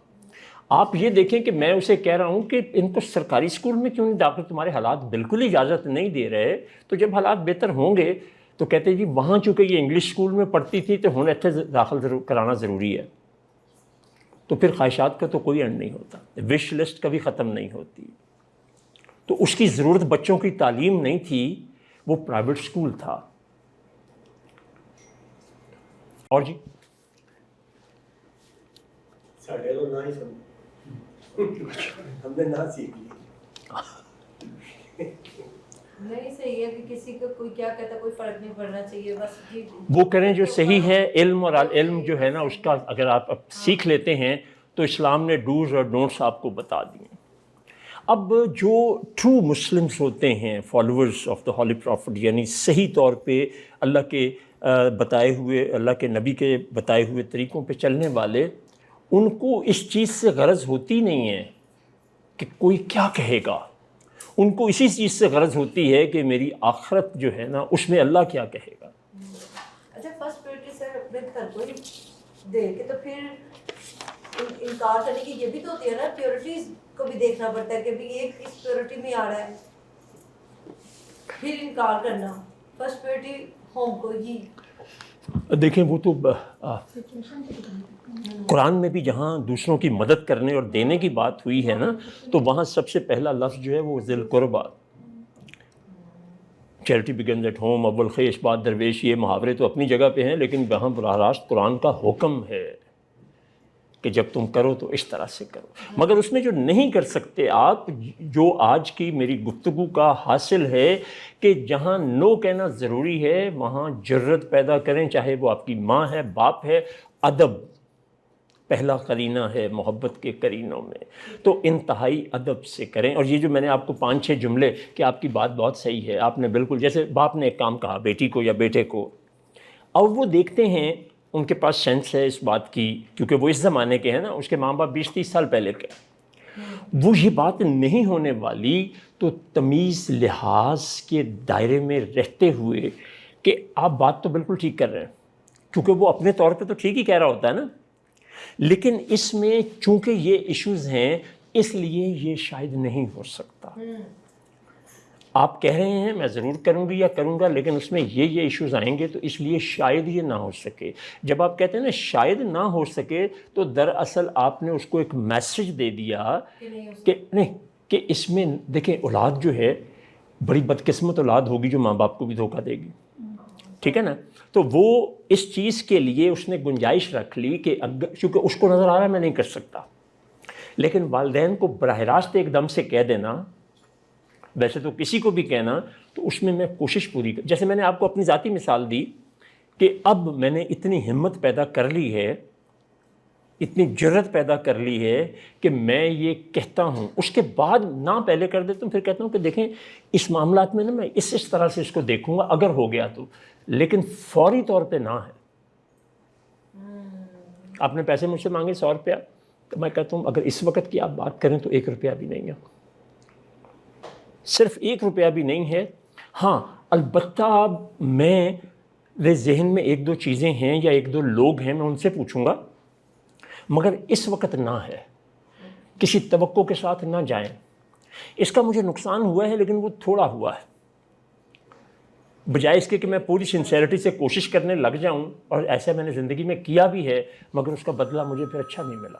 آپ یہ دیکھیں کہ میں اسے کہہ رہا ہوں کہ ان کو سرکاری اسکول میں کیوں نہیں داخل، تمہارے حالات بالکل اجازت نہیں دے رہے، تو جب حالات بہتر ہوں گے تو کہتے جی وہاں چونکہ یہ انگلش اسکول میں پڑھتی تھی تو ہن اتنے داخل کرانا ضروری ہے۔ تو پھر خواہشات کا تو کوئی اینڈ نہیں ہوتا، وش لسٹ کبھی ختم نہیں ہوتی۔ تو اس کی ضرورت بچوں کی تعلیم نہیں تھی، وہ پرائیویٹ اسکول تھا۔ اور جی ساڑھے تو نہ ہی سمجھ، ہم نے نہ سیکھ لی۔ نہیں صحیح ہے کہ کسی کا کوئی کیا کہتا کوئی فرق نہیں پڑنا چاہیے، بس جی وہ کریں جو صحیح ہے۔ علم اور علم جو ہے نا اس کا اگر آپ سیکھ لیتے ہیں تو اسلام نے ڈوز اور ڈونٹس آپ کو بتا دیے۔ اب جو ٹرو مسلمس ہوتے ہیں، followers of the holy prophet, یعنی صحیح طور پہ اللہ کے بتائے ہوئے، اللہ کے نبی کے بتائے ہوئے طریقوں پہ چلنے والے، ان کو اس چیز سے غرض ہوتی نہیں ہے کہ کوئی کیا کہے گا، ان کو اسی چیز سے غرض ہوتی ہے کہ میری آخرت جو ہے نا اس میں اللہ کیا کہے گا۔ اچھا فرسٹ پریورٹی سر اپنے گھر کو ہی دے کے تو پھر انکار کرنے کی یہ بھی تو ہوتی ہے نا، پیورٹیز کو بھی دیکھنا پڑتا ہے کہ بھی یہ اس پیورٹی میں آ رہا ہے، پھر انکار کرنا۔ فرسٹ پیورٹی ہوم کو ہی دیکھیں وہ تو قرآن میں بھی جہاں دوسروں کی مدد کرنے اور دینے کی بات ہوئی ہے نا، تو وہاں سب سے پہلا لفظ جو ہے وہ ذی القربیٰ، چیریٹی بگنز ایٹ ہوم، اول خیش بعد درویش، یہ محاورے تو اپنی جگہ پہ ہیں لیکن وہاں براہ راست قرآن کا حکم ہے کہ جب تم کرو تو اس طرح سے کرو۔ مگر اس میں جو نہیں کر سکتے آپ، جو آج کی میری گفتگو کا حاصل ہے کہ جہاں نو کہنا ضروری ہے وہاں جرت پیدا کریں، چاہے وہ آپ کی ماں ہے، باپ ہے۔ ادب پہلا قرینہ ہے محبت کے قرینوں میں، تو انتہائی ادب سے کریں۔ اور یہ جو میں نے آپ کو 5-6 جملے کہ آپ کی بات بہت صحیح ہے، آپ نے بالکل، جیسے باپ نے ایک کام کہا بیٹی کو یا بیٹے کو، اب وہ دیکھتے ہیں ان کے پاس سینس ہے اس بات کی، کیونکہ وہ اس زمانے کے ہیں نا، اس کے ماں باپ 20-30 سال پہلے کے، وہ یہ بات نہیں ہونے والی، تو تمیز لحاظ کے دائرے میں رہتے ہوئے کہ آپ بات تو بالکل ٹھیک کر رہے ہیں، کیونکہ وہ اپنے طور پہ تو ٹھیک ہی کہہ رہا ہوتا ہے نا، لیکن اس میں چونکہ یہ ایشوز ہیں اس لیے یہ شاید نہیں ہو سکتا۔ آپ کہہ رہے ہیں میں ضرور کروں گی یا کروں گا، لیکن اس میں یہ ایشوز آئیں گے تو اس لیے شاید یہ نہ ہو سکے۔ جب آپ کہتے ہیں نا شاید نہ ہو سکے، تو دراصل آپ نے اس کو ایک میسج دے دیا کہ نہیں، کہ اس میں دیکھیں اولاد جو ہے بڑی بدقسمت اولاد ہوگی جو ماں باپ کو بھی دھوکہ دے گی، ٹھیک ہے نا؟ تو وہ اس چیز کے لیے اس نے گنجائش رکھ لی کہ چونکہ اس کو نظر آ رہا ہے میں نہیں کر سکتا، لیکن والدین کو براہ راست ایک دم سے کہہ دینا، ویسے تو کسی کو بھی کہنا، تو اس میں کوشش پوری کر، جیسے میں نے آپ کو اپنی ذاتی مثال دی کہ اب میں نے اتنی ہمت پیدا کر لی ہے، اتنی جرت پیدا کر لی ہے کہ میں یہ کہتا ہوں، اس کے بعد نہ پہلے کر دیتا ہوں، پھر کہتا ہوں کہ دیکھیں اس معاملات میں نا میں اس طرح سے اس کو دیکھوں گا اگر ہو گیا تو، لیکن فوری طور پہ نہ ہے۔ آپ نے پیسے مجھ سے مانگے 100 روپیہ، تو میں کہتا ہوں اگر اس وقت کی آپ بات کریں تو 1 روپیہ بھی نہیں ہے، صرف 1 روپیہ بھی نہیں ہے۔ ہاں البتہ میرے ذہن میں 1-2 چیزیں ہیں یا 1-2 لوگ ہیں، میں ان سے پوچھوں گا، مگر اس وقت نہ ہے، کسی توقع کے ساتھ نہ جائیں۔ اس کا مجھے نقصان ہوا ہے لیکن وہ تھوڑا ہوا ہے، بجائے اس کے کہ میں پوری سنسیئرٹی سے کوشش کرنے لگ جاؤں، اور ایسا میں نے زندگی میں کیا بھی ہے، مگر اس کا بدلہ مجھے پھر اچھا نہیں ملا۔